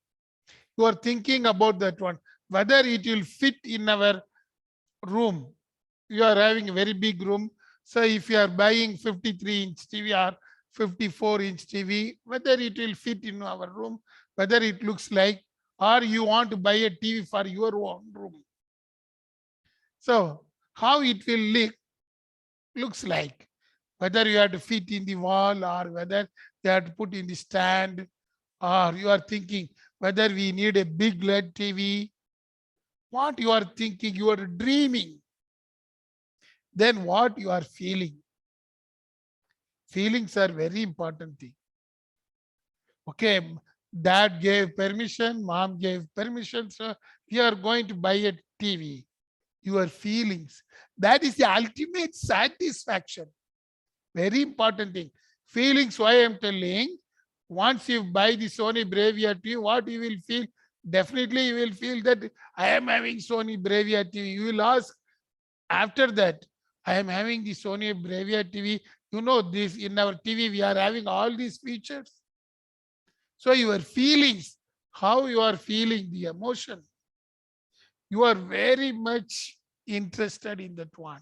Speaker 1: You are thinking about that one, whether it will fit in our room. You are having a very big room. So if you are buying 53-inch TV or 54-inch TV, whether it will fit in our room, whether it looks like, or you want to buy a TV for your own room. So how it will looks like, whether you have to fit in the wall or whether you have to put in the stand, or you are thinking whether we need a big LED TV. What you are thinking, you are dreaming. Then what you are feeling. Feelings are very important thing. Okay, dad gave permission, mom gave permission, so we are going to buy a TV. Your feelings. That is the ultimate satisfaction. Very important thing. Feelings, why I am telling, once you buy the Sony Bravia TV, what you will feel? Definitely you will feel that I am having Sony Bravia TV. You will ask after that, I am having the Sony Bravia TV. You know this, in our TV, we are having all these features. So your feelings, how you are feeling, the emotion, you are very much interested in that one.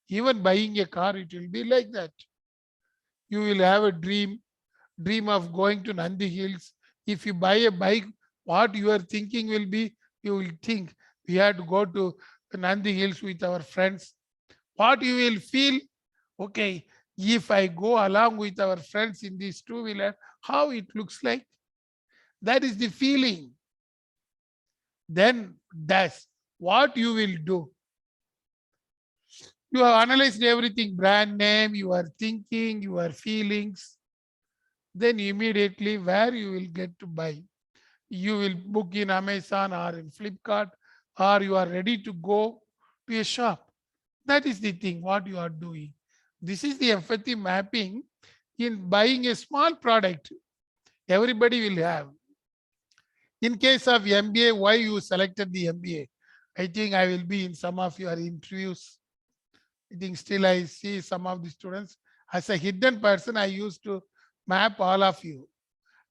Speaker 1: Even buying a car, it will be like that. You will have a dream of going to Nandi Hills. If you buy a bike, what you are thinking will be, you will think we have to go to Nandi Hills with our friends. What you will feel, okay, if I go along with our friends in this two-wheeler, how it looks like. That is the feeling. Then that's what you will do. You have analyzed everything, brand name, your thinking, your feelings. Then immediately where you will get to buy. You will book in Amazon or in Flipkart, or you are ready to go to a shop. That is the thing, what you are doing. This is the empathy mapping in buying a small product. Everybody will have. In case of MBA, why you selected the MBA? I think I will be in some of your interviews. I think still I see some of the students. As a hidden person, I used to map all of you.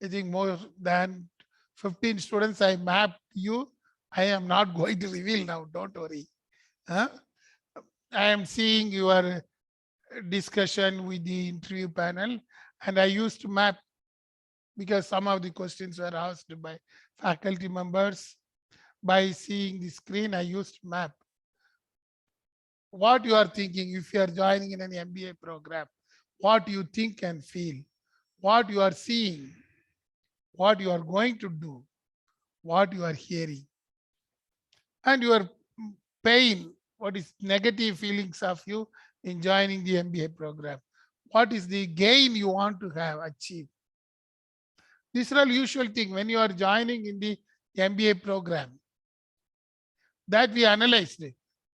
Speaker 1: I think more than 15 students I mapped you. I am not going to reveal now, don't worry. Huh? I am seeing your discussion with the interview panel, and I used to map because some of the questions were asked by faculty members. By seeing the screen, I used to map what you are thinking if you are joining in an MBA program, what you think and feel, what you are seeing, what you are going to do, what you are hearing, and your pain, what is negative feelings of you in joining the MBA program. What is the gain you want to have achieved? These are all usual things when you are joining in the MBA program that we analyzed.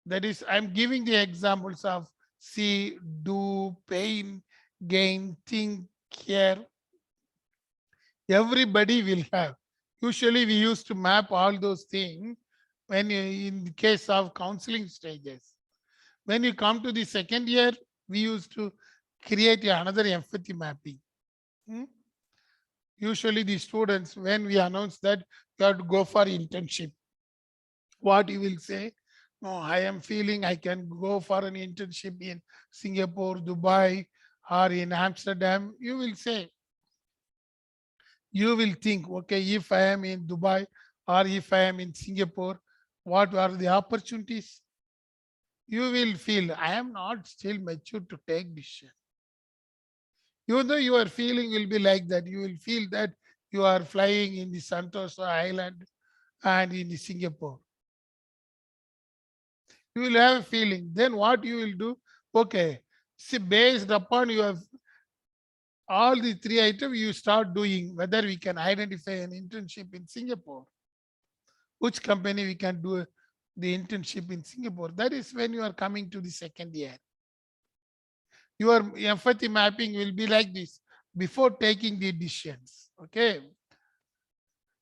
Speaker 1: That is, I'm giving the examples of see, do, pain, gain, think, care. Everybody will have. Usually we used to map all those things when in the case of counseling stages. When you come to the second year, we used to create another empathy mapping. Hmm? Usually the students, when we announce that you have to go for internship, what you will say? No, I am feeling I can go for an internship in Singapore, Dubai, or in Amsterdam. You will say, you will think, okay, if I am in Dubai or if I am in Singapore, what are the opportunities? You will feel, I am not still mature to take decision. Even though your feeling will be like that, you will feel that you are flying in the Santosa Island and in the Singapore. You will have a feeling. Then what you will do? Okay, see, based upon your all the three items, you start doing whether we can identify an internship in Singapore, which company we can do the internship in Singapore. That is when you are coming to the second year. Your empathy mapping will be like this before taking the decisions. Okay.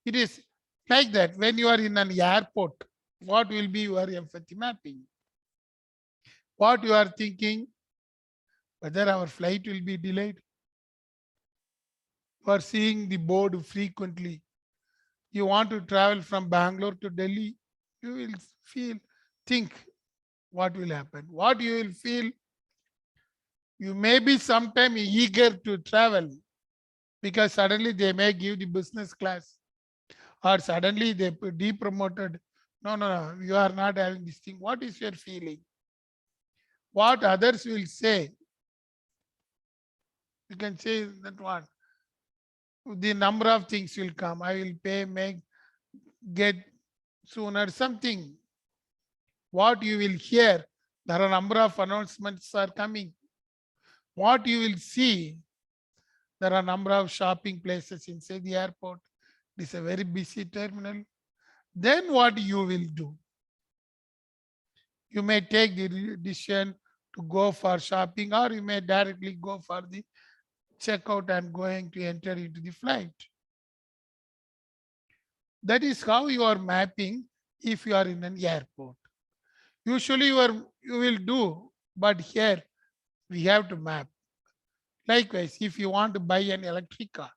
Speaker 1: It is like that. When you are in an airport, what will be your empathy mapping? What you are thinking, whether our flight will be delayed. You are seeing the board frequently. You want to travel from Bangalore to Delhi, you will feel, think what will happen. What you will feel, you may be sometime eager to travel because suddenly they may give the business class or suddenly they depromoted. No, no, no, you are not having this thing. What is your feeling? What others will say? You can say that one. The number of things will come. I will pay, make, get sooner, something. What you will hear, there are a number of announcements are coming. What you will see, there are a number of shopping places inside the airport. This is a very busy terminal. Then what you will do? You may take the decision to go for shopping or you may directly go for the checkout and going to enter into the flight. That is how you are mapping if you are in an airport. Usually you will do, but here we have to map. Likewise, if you want to buy an electric car,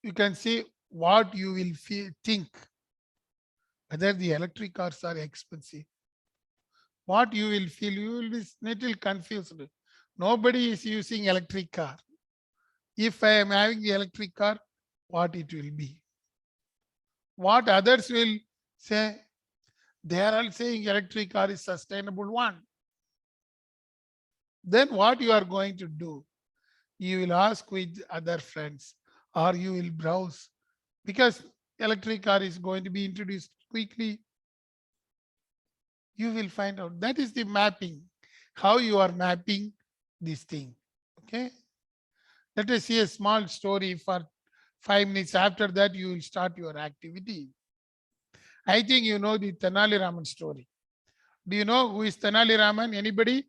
Speaker 1: you can see what you will think, whether the electric cars are expensive. What you will feel, you will be little confused. Nobody is using electric car. If I am having the electric car, what it will be? What others will say? They are all saying electric car is sustainable one. Then what you are going to do? You will ask with other friends or you will browse because electric car is going to be introduced quickly. You will find out. That is the mapping, how you are mapping this thing. Okay. Let us see a small story for 5 minutes. After that, you will start your activity. I think you know the Tenali Raman story. Do you know who is Tenali Raman? Anybody?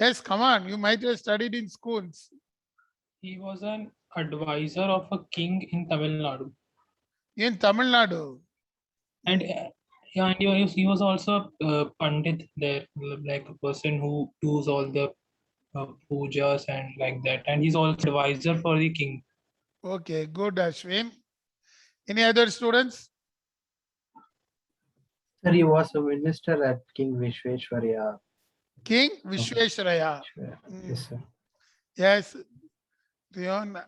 Speaker 1: Yes, come on. You might have studied in schools.
Speaker 6: He was an advisor of a king in Tamil Nadu.
Speaker 1: In Tamil Nadu.
Speaker 6: And yeah, and he was also a pandit there, like a person who does all the pujas and like that. And he's also advisor for the king.
Speaker 1: Okay, good, Ashwin. Any other students?
Speaker 8: Sir, he was a minister at King Vishweshwarya.
Speaker 1: King Vishweshwaraya.
Speaker 8: Yes, sir.
Speaker 1: Yes. Rion.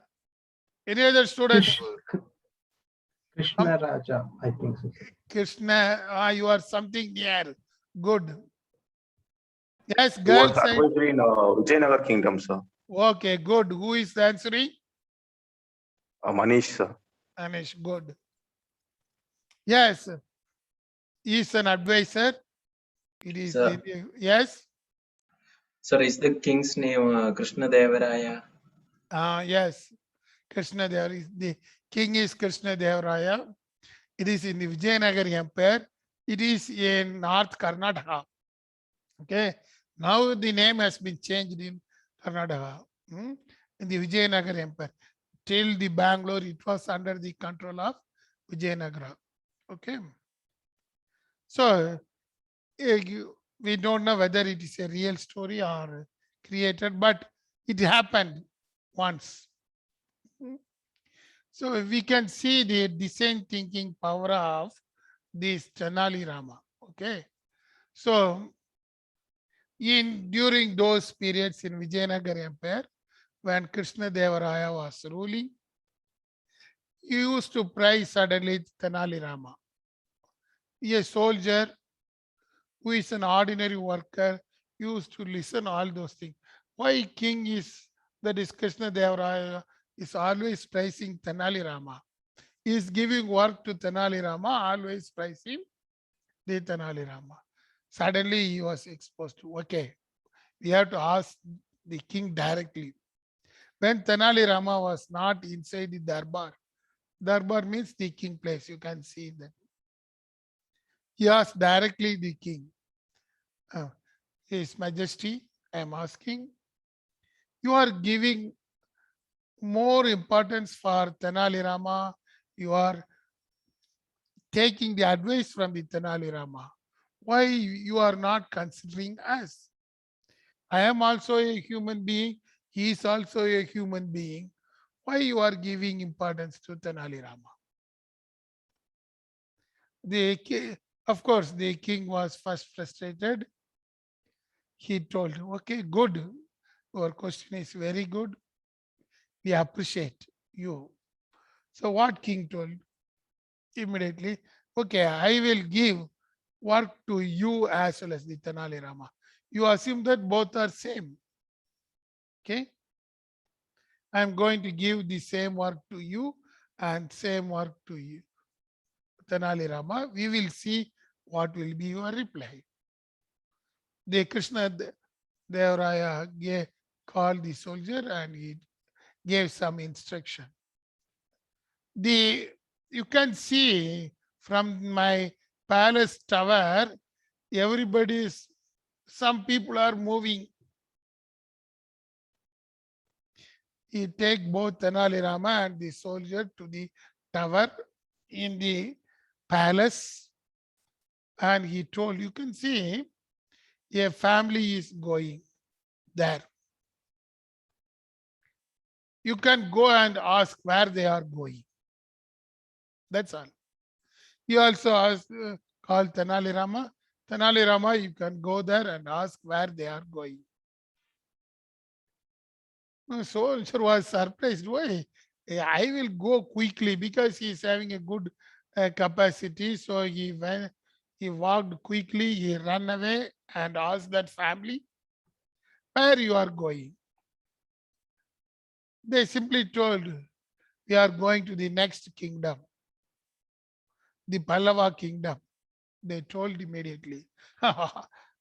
Speaker 1: Any other students?
Speaker 8: Krishna Raja, I think so.
Speaker 1: Krishna, you are something near. Good. Yes,
Speaker 9: He was
Speaker 1: girls side.
Speaker 9: advisor in Vijayanagar Kingdom, sir.
Speaker 1: Okay, good. Who is answering?
Speaker 9: Manish, sir.
Speaker 1: Anish, good. Yes, he is an advisor. It is
Speaker 3: Sir,
Speaker 1: yes.
Speaker 3: sir, is the king's name Krishna Devaraya?
Speaker 1: Yes. Krishna Dev is the king is Krishna Devaraya. It is in the Vijayanagar Empire. It is in North Karnataka. Okay. Now the name has been changed in Karnataka. In the Vijayanagar Empire. Till the Bangalore, it was under the control of Vijayanagara. Okay. So we don't know whether it is a real story or created, but it happened once. So we can see the design thinking power of this Tenali Rama. Okay. So during those periods in Vijayanagar Empire, when Krishna Devaraya was ruling, he used to praise suddenly Tenali Rama, a soldier who is an ordinary worker, used to listen all those things. Why king is, that is Krishna Devaraya, is always praising Tenali Rama. He is giving work to Tenali Rama, always praising the Tenali Rama. Suddenly he was exposed to, okay, we have to ask the king directly. When Tenali Rama was not inside the Darbar, Darbar means the king place, you can see that. He asked directly the king, His Majesty, I am asking, you are giving more importance for Tenali Rama, you are taking the advice from the Tenali Rama. Why you are not considering us? I am also a human being. He is also a human being. Why you are giving importance to Tenali Rama? Of course, the king was first frustrated. He told, okay, good. Your question is very good. We appreciate you. So what king told? Immediately, okay, I will give work to you as well as the Tenali Rama. You assume that both are same. Okay. I'm going to give the same work to you and same work to you, Tenali Rama. We will see what will be your reply. The Krishna Devaraya called the soldier and he gave some instruction. You can see from my palace tower, some people are moving. He take both Tenali Rama and the soldier to the tower in the palace, and he told, you can see a family is going there. You can go and ask where they are going. That's all. He also asked, called Tenali Rama. Tenali Rama, you can go there and ask where they are going. Soldier was surprised. Why? I will go quickly because he is having a good capacity. So he walked quickly, he ran away and asked that family, where you are going? They simply told, we are going to the next kingdom, the Pallava kingdom. They told immediately.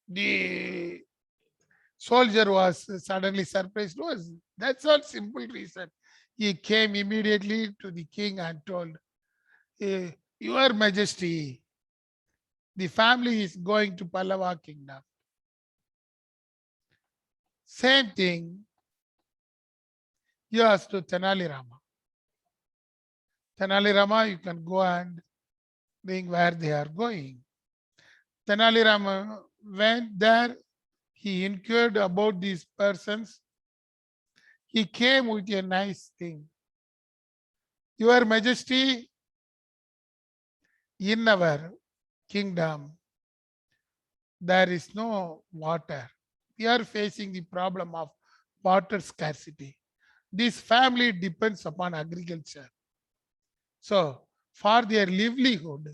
Speaker 1: The soldier was suddenly surprised. That's all simple reason. He came immediately to the king and told, Your Majesty, the family is going to Pallava kingdom. Same thing he asked to Tenali Rama. Tenali Rama, you can go and bring where they are going. Tenali Rama went there. He inquired about these persons. He came with a nice thing. Your Majesty, in our kingdom, there is no water. We are facing the problem of water scarcity. This family depends upon agriculture. So, for their livelihood,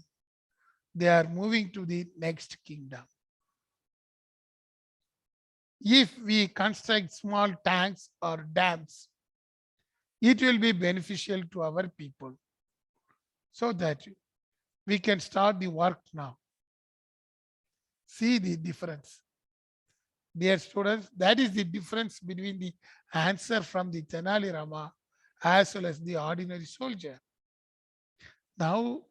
Speaker 1: they are moving to the next kingdom. if we construct small tanks or dams, it will be beneficial to our people so that we can start the work now. See the difference. Dear students, that is the difference between the answer from the Tenali Rama as well as the ordinary soldier. Now,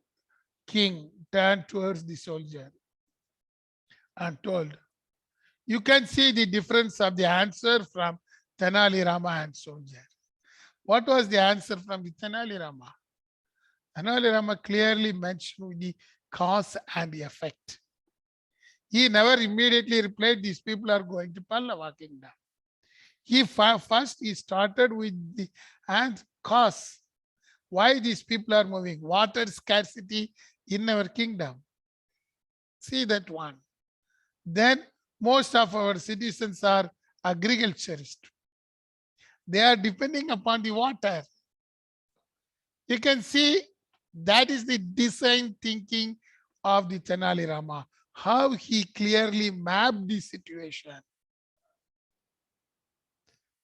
Speaker 1: king turned towards the soldier and told, you can see the difference of the answer from Tenali Rama and soldier. What was the answer from the Tenali Rama? Tenali Rama clearly mentioned the cause and the effect. He never immediately replied, these people are going to Pallava kingdom. First he started with the and cause. Why these people are moving? Water scarcity in our kingdom. See that one. Then most of our citizens are agriculturists. They are depending upon the water. You can see that is the design thinking of the Tenali Rama. How he clearly mapped the situation.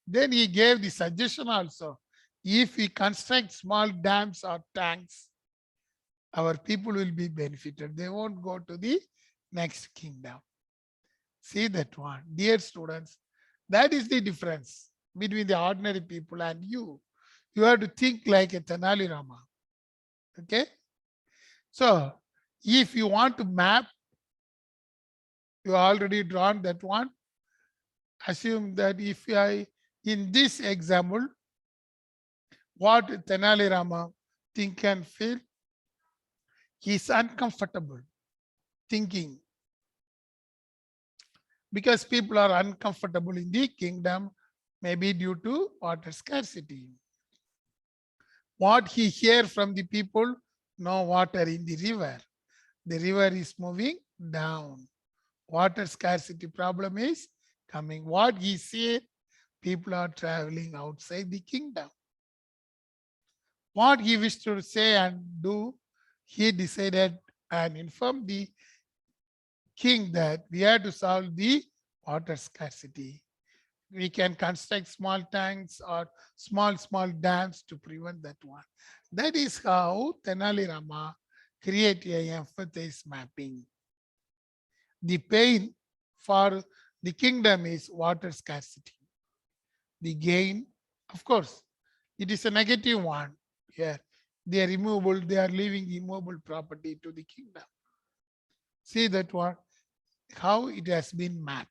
Speaker 1: Then he gave the suggestion also. If we construct small dams or tanks, our people will be benefited. They won't go to the next kingdom. See that one. Dear students, that is the difference between the ordinary people and you. You have to think like a Tenali Rama. Okay? So, if you want to map, you already drawn that one. Assume that if I, in this example, what Tenali Rama think and feel, he is uncomfortable thinking because people are uncomfortable in the kingdom, maybe due to water scarcity. What he hear from the people, no water in the river. The river is moving down. Water scarcity problem is coming. What he said, people are traveling outside the kingdom. What he wished to say and do, he decided and informed the king that we have to solve the water scarcity. We can construct small tanks or small dams to prevent that one. That is how Tenali Rama created a emphasis mapping. The pain for the kingdom is water scarcity. The gain, of course, it is a negative one. Here, they are immovable, they are leaving immovable property to the kingdom. See that one, how it has been mapped.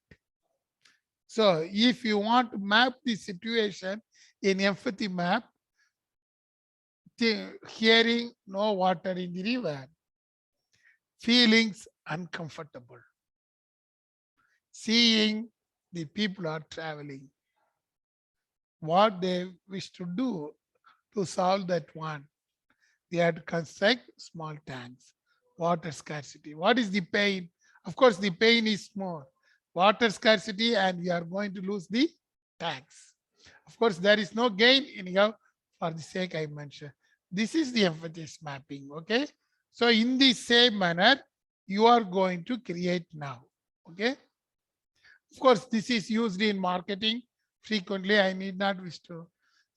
Speaker 1: So if you want to map the situation in empathy map, hearing no water in the river, feelings uncomfortable, seeing the people are traveling, what they wish to do to solve that one, they have to construct small tanks, water scarcity. What is the pain? Of course, the pain is more water scarcity and we are going to lose the tanks. Of course, there is no gain anyhow for the sake I mentioned. This is the emphasis mapping, okay? So in the same manner, you are going to create now, okay? Of course, this is used in marketing frequently. I need not wish to.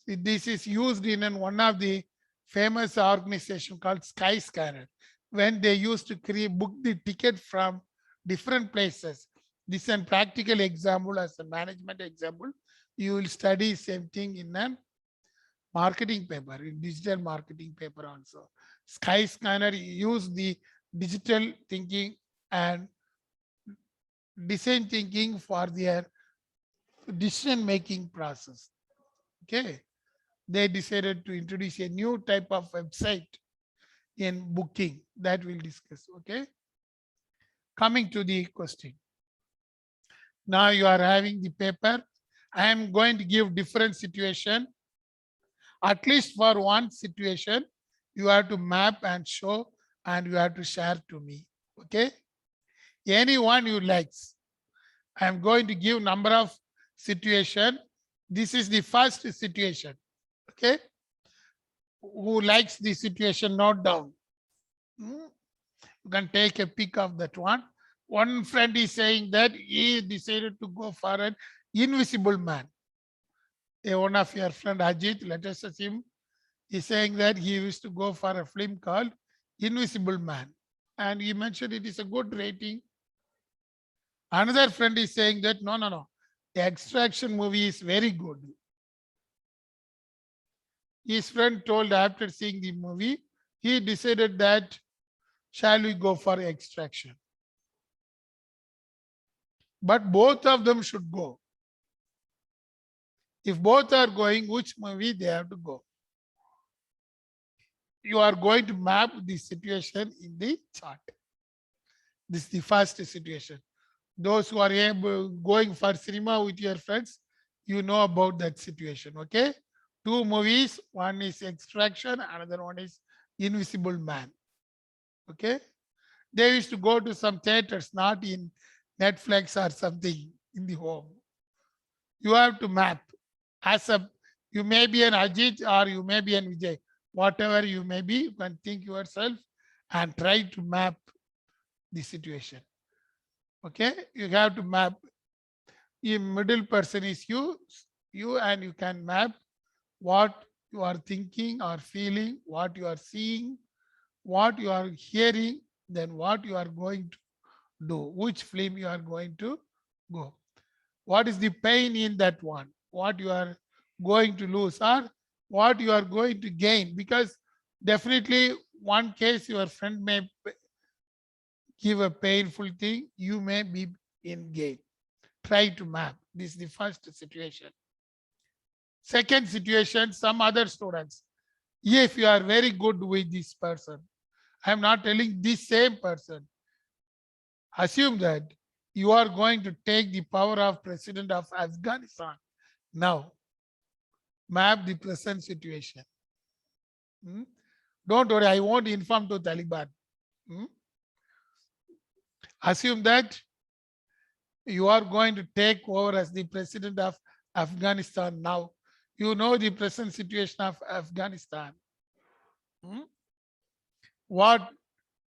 Speaker 1: See, this is used in one of the famous organization called Skyscanner. When they used to book the ticket from different places. This is a practical example as a management example. You will study same thing in a marketing paper, in digital marketing paper also. Skyscanner use the digital thinking and design thinking for their decision making process. Okay. They decided to introduce a new type of website in booking that we'll discuss. Okay. Coming to the question. Now you are having the paper. I am going to give different situation. At least for one situation, you have to map and show and you have to share to me. Okay. Anyone you likes. I am going to give number of situation. This is the first situation. Okay. Who likes the situation, note down. You can take a pic of that one. One friend is saying that he decided to go for an invisible man. One of your friend Ajit, let us assume, is saying that he used to go for a film called Invisible Man. And he mentioned it is a good rating. Another friend is saying that no. The Extraction movie is very good. His friend told after seeing the movie, he decided that shall we go for Extraction? But both of them should go. If both are going, which movie they have to go? You are going to map the situation in the chart. This is the first situation. Those who are going for cinema with your friends, you know about that situation. Okay. Two movies. One is Extraction. Another one is Invisible Man. Okay. They used to go to some theaters, not in Netflix or something in the home. You have to map. You may be an Ajit or you may be an Vijay. Whatever you may be, you can think yourself and try to map the situation. Okay, you have to map. The middle person is you, and you can map what you are thinking or feeling, what you are seeing, what you are hearing, then what you are going to do, which film you are going to go. What is the pain in that one? What you are going to lose or what you are going to gain? Because definitely one case your friend may give a painful thing, you may be in gain. Try to map. This is the first situation. Second situation, some other students. If you are very good with this person, I am not telling this same person. Assume that you are going to take the power of President of Afghanistan. Now, map the present situation. Don't worry, I won't inform to Taliban. Assume that you are going to take over as the president of Afghanistan now. You know the present situation of Afghanistan. What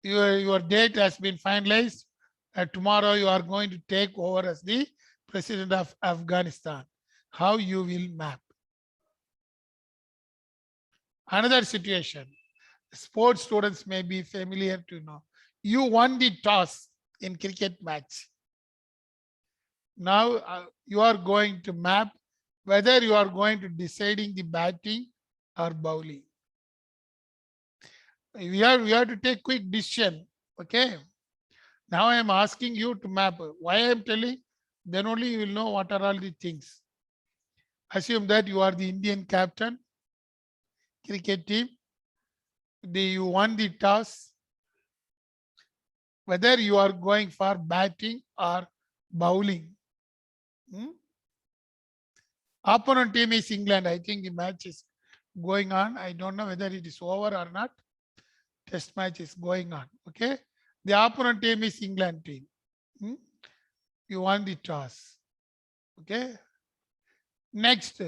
Speaker 1: your date has been finalized. Tomorrow you are going to take over as the president of Afghanistan. How you will map. Another situation. Sports students may be familiar to know. You won the toss in cricket match. Now you are going to map whether you are going to deciding the batting or bowling. We have to take quick decision. Okay. Now I am asking you to map. Why I am telling? Then only you will know what are all the things. Assume that you are the Indian captain, cricket team. You won the toss. Whether you are going for batting or bowling. Opponent team is England. I think the match is going on. I don't know whether it is over or not. Test match is going on. Okay. The opponent team is England team. You won the toss. Okay. Next,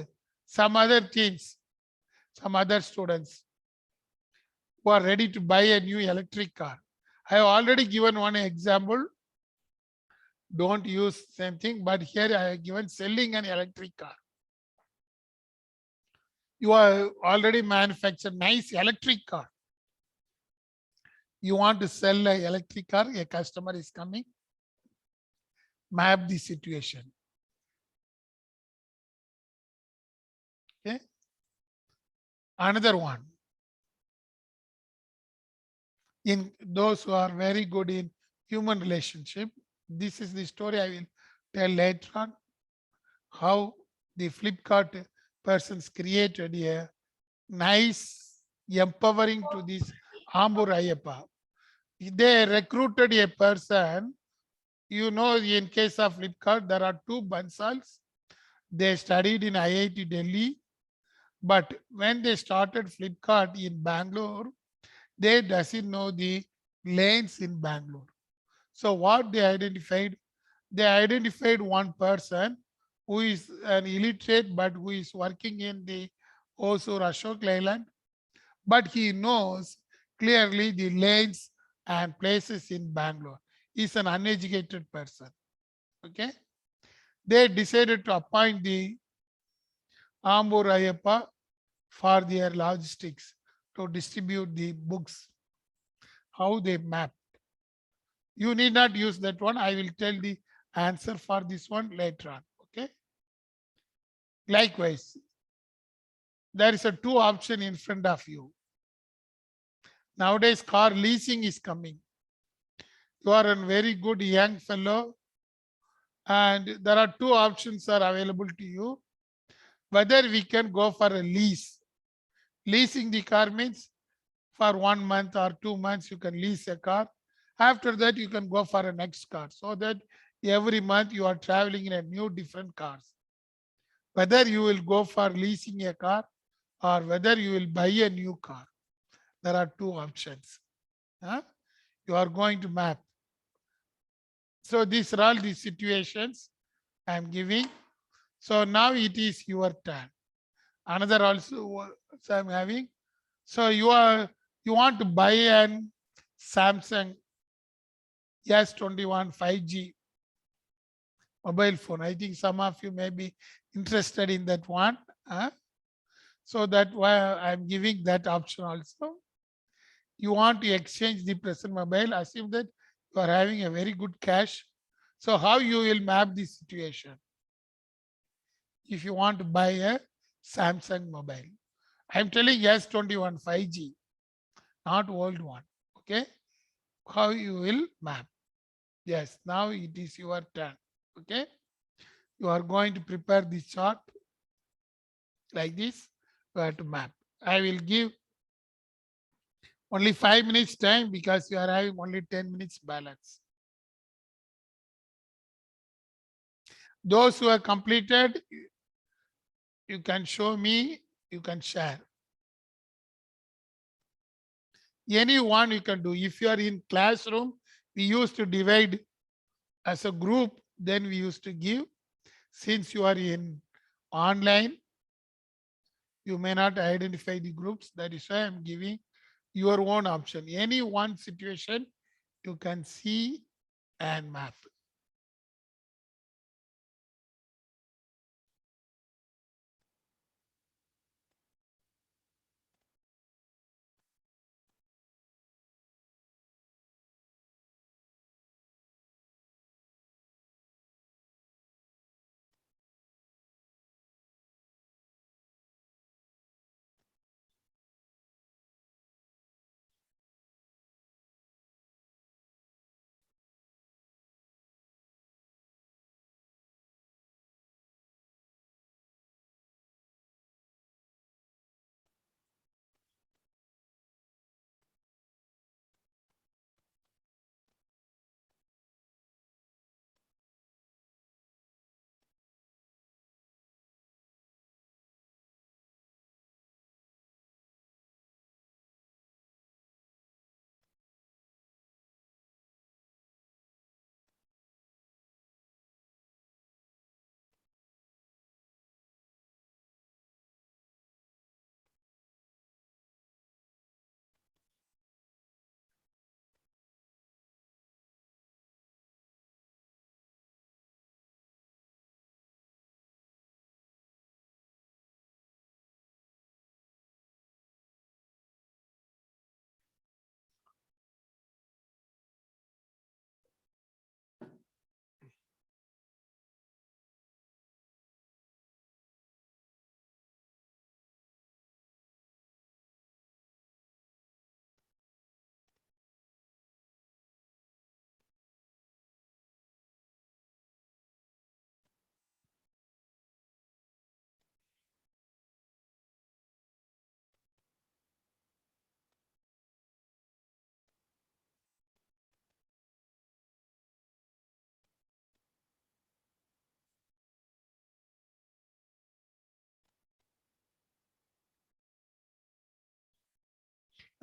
Speaker 1: some other teams, some other students who are ready to buy a new electric car. I have already given one example. Don't use same thing, but here I have given selling an electric car. You are already manufactured nice electric car. You want to sell an electric car, a customer is coming. Map the situation. Okay. Another one. In those who are very good in human relationship, this is the story I will tell later on. How the Flipkart persons created a nice empowering to this Ambur Ayyappa. They recruited a person. You know, in case of Flipkart, there are two Bansals. They studied in IIT Delhi. But when they started Flipkart in Bangalore, they doesn't know the lanes in Bangalore. So what they identified? They identified one person who is an illiterate but who is working in the Osur Ashok Leyland. But he knows clearly the lanes and places in Bangalore. is an uneducated person. Okay. They decided to appoint the Ambur Ayappa for their logistics to distribute the books. How they map. You need not use that one. I will tell the answer for this one later on. Okay. Likewise, there is a two option in front of you. Nowadays, car leasing is coming. You are a very good young fellow, and there are two options are available to you. Whether we can go for a lease. Leasing the car means for 1 month or 2 months you can lease a car. After that you can go for a next car, so that every month you are traveling in a new different cars. Whether you will go for leasing a car or whether you will buy a new car, there are two options. Huh? You are going to map. So these are all the situations I am giving. So now it is your turn. Another also I am having. So you want to buy an Samsung S21 5G mobile phone. I think some of you may be interested in that one. Huh? So that why I'm giving that option also. You want to exchange the present mobile, assume that you are having a very good cash. So how you will map the situation? If you want to buy a Samsung mobile, I'm telling S21 5G, not old one. Okay. How you will map? Yes, now it is your turn. Okay. You are going to prepare the chart like this. You have to map. I will give only 5 minutes time because you are having only 10 minutes balance. Those who have completed, you can show me, you can share. Anyone you can do. If you are in classroom, we used to divide as a group, then we used to give. Since you are in online, you may not identify the groups. That is why I'm giving your own option. Any one situation you can see and map.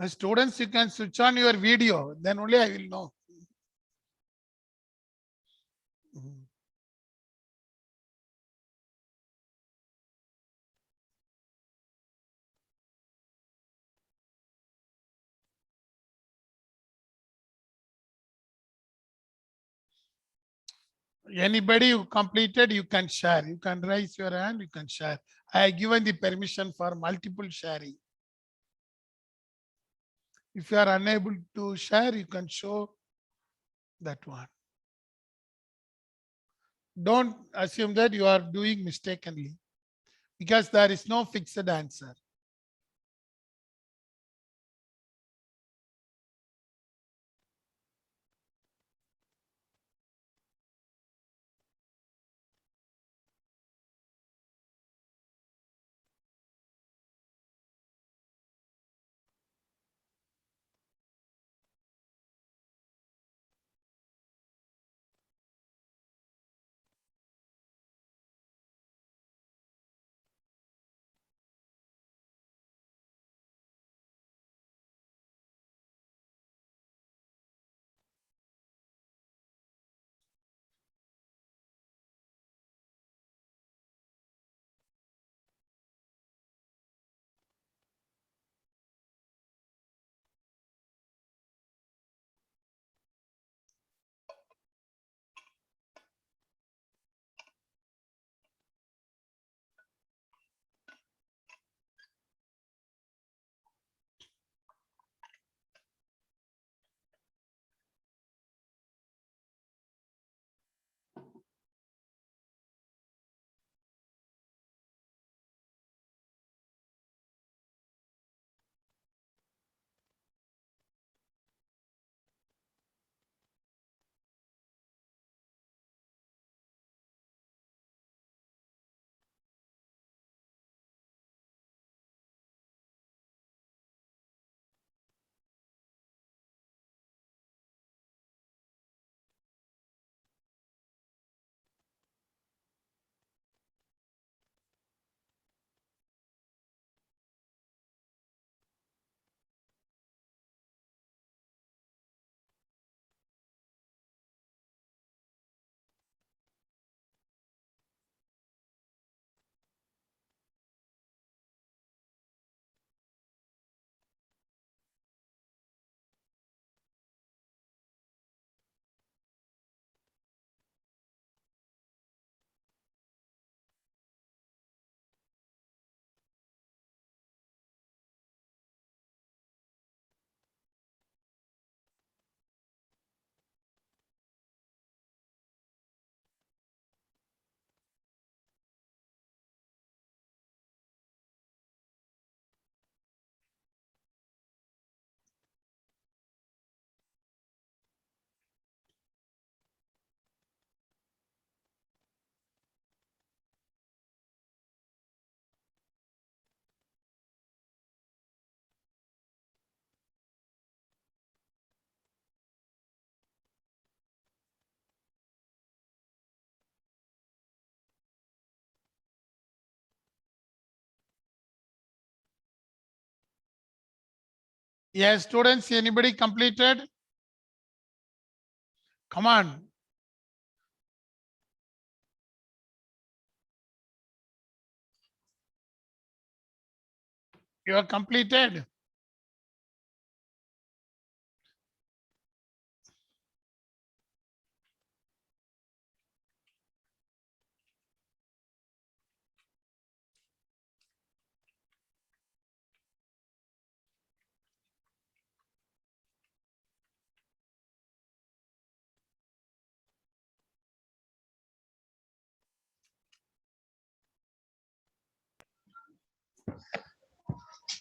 Speaker 1: Students, you can switch on your video, then only I will know. Mhm. Anybody who completed, you can share. You can raise your hand, you can share. I have given the permission for multiple sharing. If you are unable to share, you can show that one. Don't assume that you are doing mistakenly because there is no fixed answer. Yes, students, anybody completed? Come on. You are completed.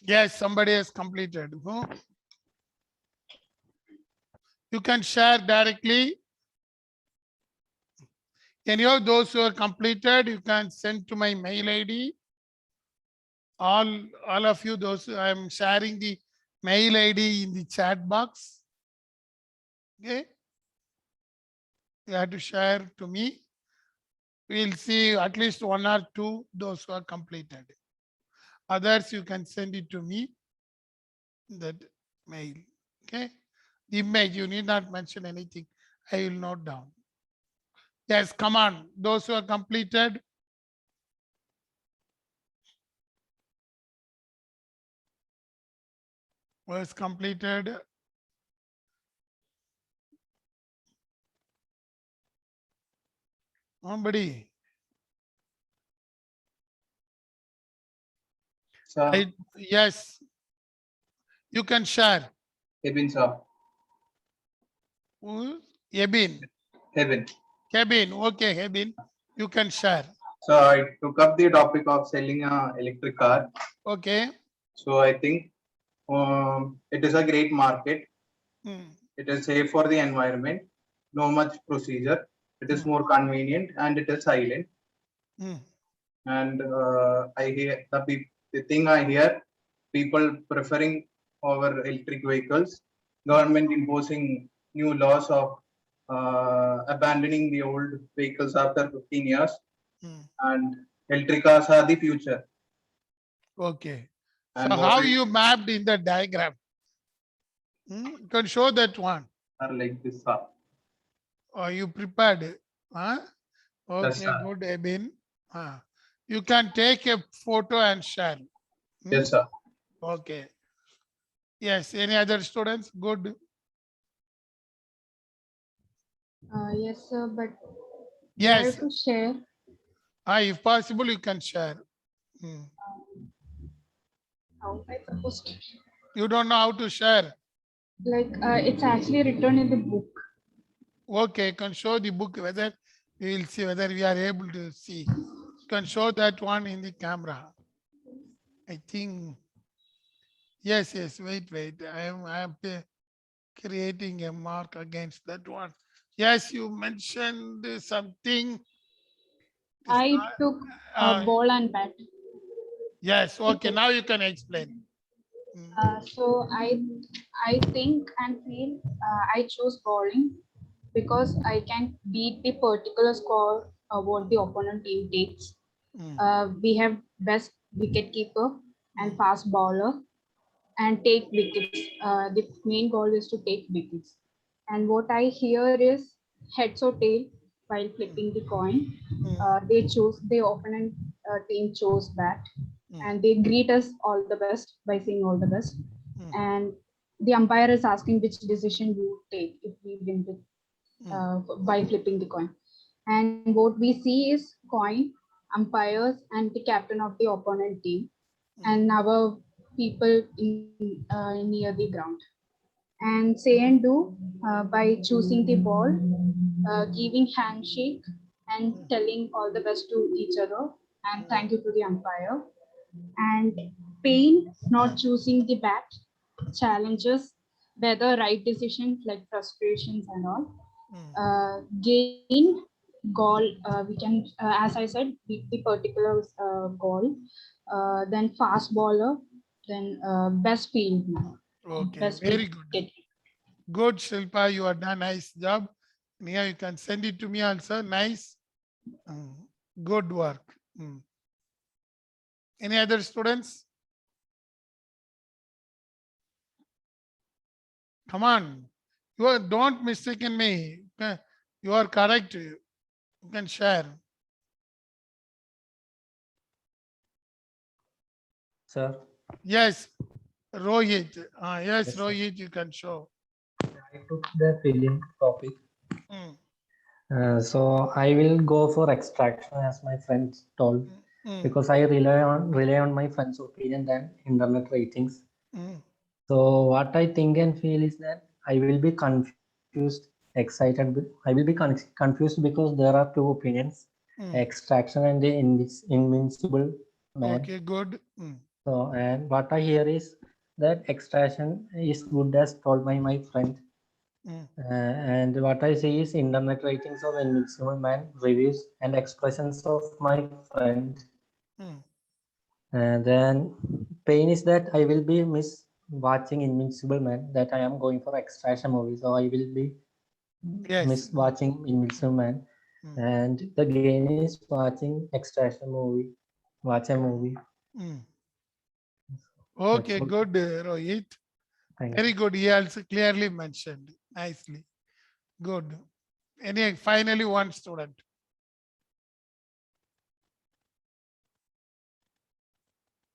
Speaker 1: Yes, somebody has completed. Who? You can share directly. Any of those who are completed, you can send to my mail ID. All of you, those I am sharing the mail ID in the chat box. Okay. You have to share to me. We'll see at least one or two those who are completed. Others you can send it to me. That mail. Okay. The image, you need not mention anything. I will note down. Yes, come on. Those who are completed. Was completed. Nobody.
Speaker 4: Sir,
Speaker 1: Yes. You can share.
Speaker 4: Kevin, sir.
Speaker 1: Ebin.
Speaker 4: Kevin.
Speaker 1: Kevin. Okay, Kevin. You can share.
Speaker 4: So I took up the topic of selling a electric car.
Speaker 1: Okay.
Speaker 4: So I think it is a great market. It is safe for the environment. No much procedure. It is more convenient and it is silent. And I hear the thing I hear people preferring over electric vehicles. Government imposing new laws of abandoning the old vehicles after 15 years. And electric cars are the future.
Speaker 1: Okay.
Speaker 4: And
Speaker 1: So how you mapped in the diagram? You can show that one.
Speaker 4: are like this, sir.
Speaker 1: Or you prepared? Huh?
Speaker 4: Yes,
Speaker 1: Okay,
Speaker 4: sir.
Speaker 1: good, Ebin. You can take a photo and share.
Speaker 4: Yes, sir.
Speaker 1: Okay. Yes. Any other students? Good.
Speaker 7: Yes, sir, but
Speaker 1: Yes.
Speaker 7: where to share?
Speaker 1: If possible, you can share.
Speaker 7: How am I supposed to?
Speaker 1: You don't know how to share.
Speaker 7: Like, it's actually written in the book.
Speaker 1: Okay, you can show the book whether we will see whether we are able to see. You can show that one in the camera. I think. Yes, yes. Wait. I am creating a mark against that one. Yes, you mentioned something.
Speaker 7: I took a ball and bat.
Speaker 1: Yes. Okay. Now you can explain.
Speaker 7: So I think and feel I chose bowling because I can beat the particular score what the opponent team takes. We have best wicket keeper and fast bowler and take wickets. The main goal is to take wickets. And what I hear is heads or tail while flipping the coin. The opponent team chose bat, and they greet us all the best by saying all the best. And the umpire is asking which decision you take if we win by flipping the coin. And what we see is coin, umpires, and the captain of the opponent team, and our people near the ground. And say and do by choosing the ball, giving handshake, and telling all the best to each other, and thank you to the umpire. And pain, not choosing the bat, challenges, whether right decisions like frustrations and all. Gain goal, we can, as I said, beat the particular goal. Then fast bowler, then best field man.
Speaker 1: Okay,
Speaker 7: Best
Speaker 1: very
Speaker 7: wicket.
Speaker 1: good. Good, Shilpa, you have done nice job. Nia, you can send it to me also. Nice. Good work. Any other students? Come on. Don't mistaken me. You are correct. You can share.
Speaker 8: Sir,
Speaker 1: Yes, Rohit. Yes,
Speaker 8: Yes, sir.
Speaker 1: Rohit, you can show.
Speaker 8: I took the film topic.
Speaker 1: Mm,
Speaker 8: So I will go for extraction as my friends told because I rely on my friends' opinion than internet ratings. So what I think and feel is that I will be confused, excited. I will be confused because there are two opinions: extraction and the invincible man.
Speaker 1: Okay, good.
Speaker 8: So and what I hear is that extraction is good as told by my friend. And what I see is internet ratings of Invincible Man, reviews and expressions of my friend. And then pain is that I will be miss watching Invincible Man, that I am going for extraction movie. So I will be miss watching Invincible Man. And the gain is watching extraction movie, watch a movie.
Speaker 1: Okay, good, Rohit. Very good. He also clearly mentioned. Nicely. Good. Any finally one student.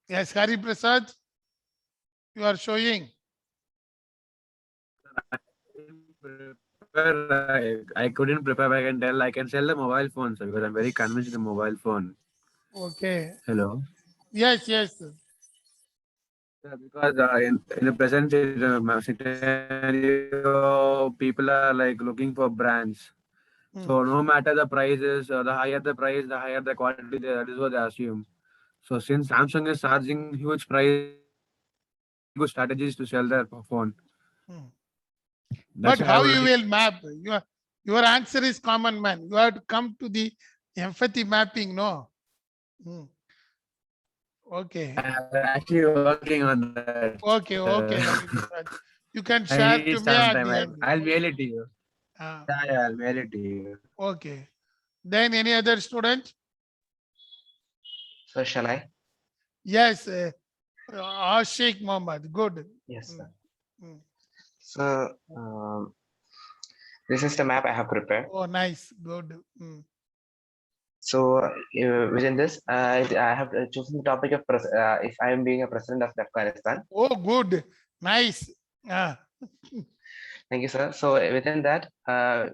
Speaker 1: Yes, Hari Prasad, you are showing.
Speaker 10: I couldn't prepare. I can tell. I can sell the mobile phone, sir, because I'm very convinced in the mobile phone.
Speaker 1: Okay.
Speaker 10: Hello.
Speaker 1: Yes, yes.
Speaker 10: Yeah, because in the present scenario, people are like looking for brands. So no matter the prices, the higher the price, the higher the quality. That is what they assume. So since Samsung is charging huge price, they have very good strategies to sell their phone. That's
Speaker 1: But
Speaker 10: why I
Speaker 1: how
Speaker 10: would
Speaker 1: you
Speaker 10: like.
Speaker 1: will map? Your answer is common man. You have to come to the empathy mapping, no? Okay.
Speaker 10: I'm actually working on that.
Speaker 1: Okay, okay. You can
Speaker 10: I
Speaker 1: share
Speaker 10: need
Speaker 1: to me
Speaker 10: some
Speaker 1: at
Speaker 10: time.
Speaker 1: the end.
Speaker 10: I'll mail it to you.
Speaker 1: Ah,
Speaker 10: Yeah, I'll mail it to you.
Speaker 1: okay. Then any other student?
Speaker 11: So shall I?
Speaker 1: Yes, Ashik Mohammed. Good.
Speaker 11: Yes, sir.
Speaker 1: Mm.
Speaker 11: So this is the map I have prepared.
Speaker 1: Oh, nice. Good.
Speaker 11: So within this, I have chosen the topic of if I am being a president of Afghanistan.
Speaker 1: Oh, good. Nice. Ah.
Speaker 11: Thank you, sir. So within that,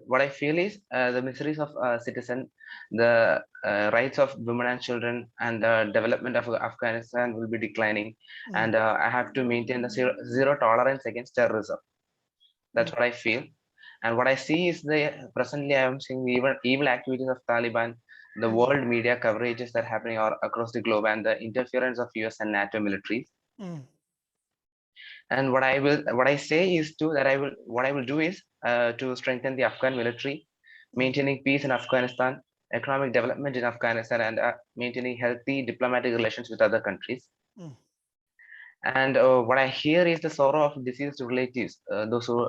Speaker 11: what I feel is the miseries of citizen, the rights of women and children, and the development of Afghanistan will be declining. And I have to maintain the zero tolerance against terrorism. That's what I feel. And what I see is presently I am seeing the evil activities of Taliban, the world media coverages that are happening across the globe, and the interference of US and NATO militaries. And what I say is what I will do is to strengthen the Afghan military, maintaining peace in Afghanistan, economic development in Afghanistan, and maintaining healthy diplomatic relations with other countries. And what I hear is the sorrow of deceased relatives, those who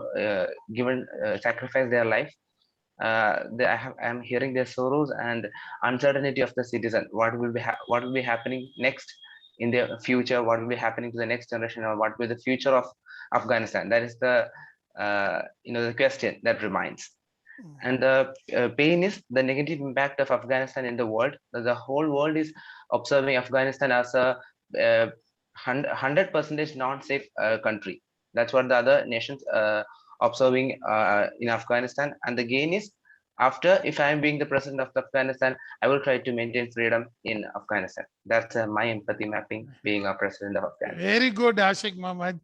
Speaker 11: sacrifice their life. I am hearing their sorrows and uncertainty of the citizen. What will be happening next in the future? What will be happening to the next generation, or what will be the future of Afghanistan? That is the the question that remains. And the pain is the negative impact of Afghanistan in the world. The whole world is observing Afghanistan as a 100% non-safe country. That's what the other nations observing in Afghanistan. And the gain is, after, if I am being the president of Afghanistan, I will try to maintain freedom in Afghanistan. That's my empathy mapping, being a president of Afghanistan.
Speaker 1: Very good, Ashik Mohammed.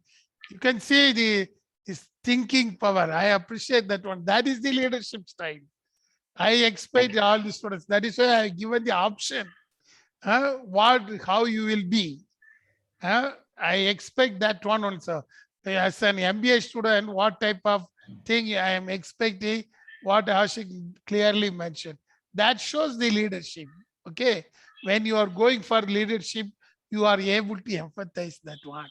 Speaker 1: You can see his thinking power. I appreciate that one. That is the leadership style. I expect all the students. That is why I have given the option. How you will be. I expect that one also. As an MBA student, what type of thing I am expecting, what Ashik clearly mentioned. That shows the leadership. Okay. When you are going for leadership, you are able to empathize that one.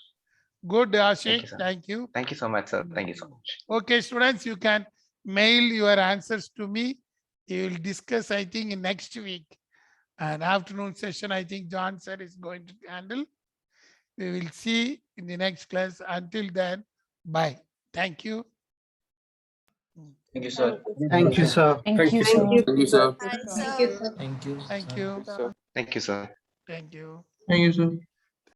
Speaker 1: Good, Ashik. Thank you.
Speaker 11: Thank you so much, sir. Thank you so much.
Speaker 1: Okay, students, you can mail your answers to me. You will discuss, I think, in next week. An afternoon session, I think John sir is going to handle. We will see in the next class. Until then, bye. Thank you.
Speaker 2: Thank you, sir.
Speaker 4: Thank you, sir.
Speaker 12: Thank you, sir.
Speaker 2: Thank you, sir.
Speaker 5: Thank you, sir.
Speaker 8: Thank you.
Speaker 1: Thank you.
Speaker 11: Thank you, sir.
Speaker 1: Thank you.
Speaker 4: Thank you, sir.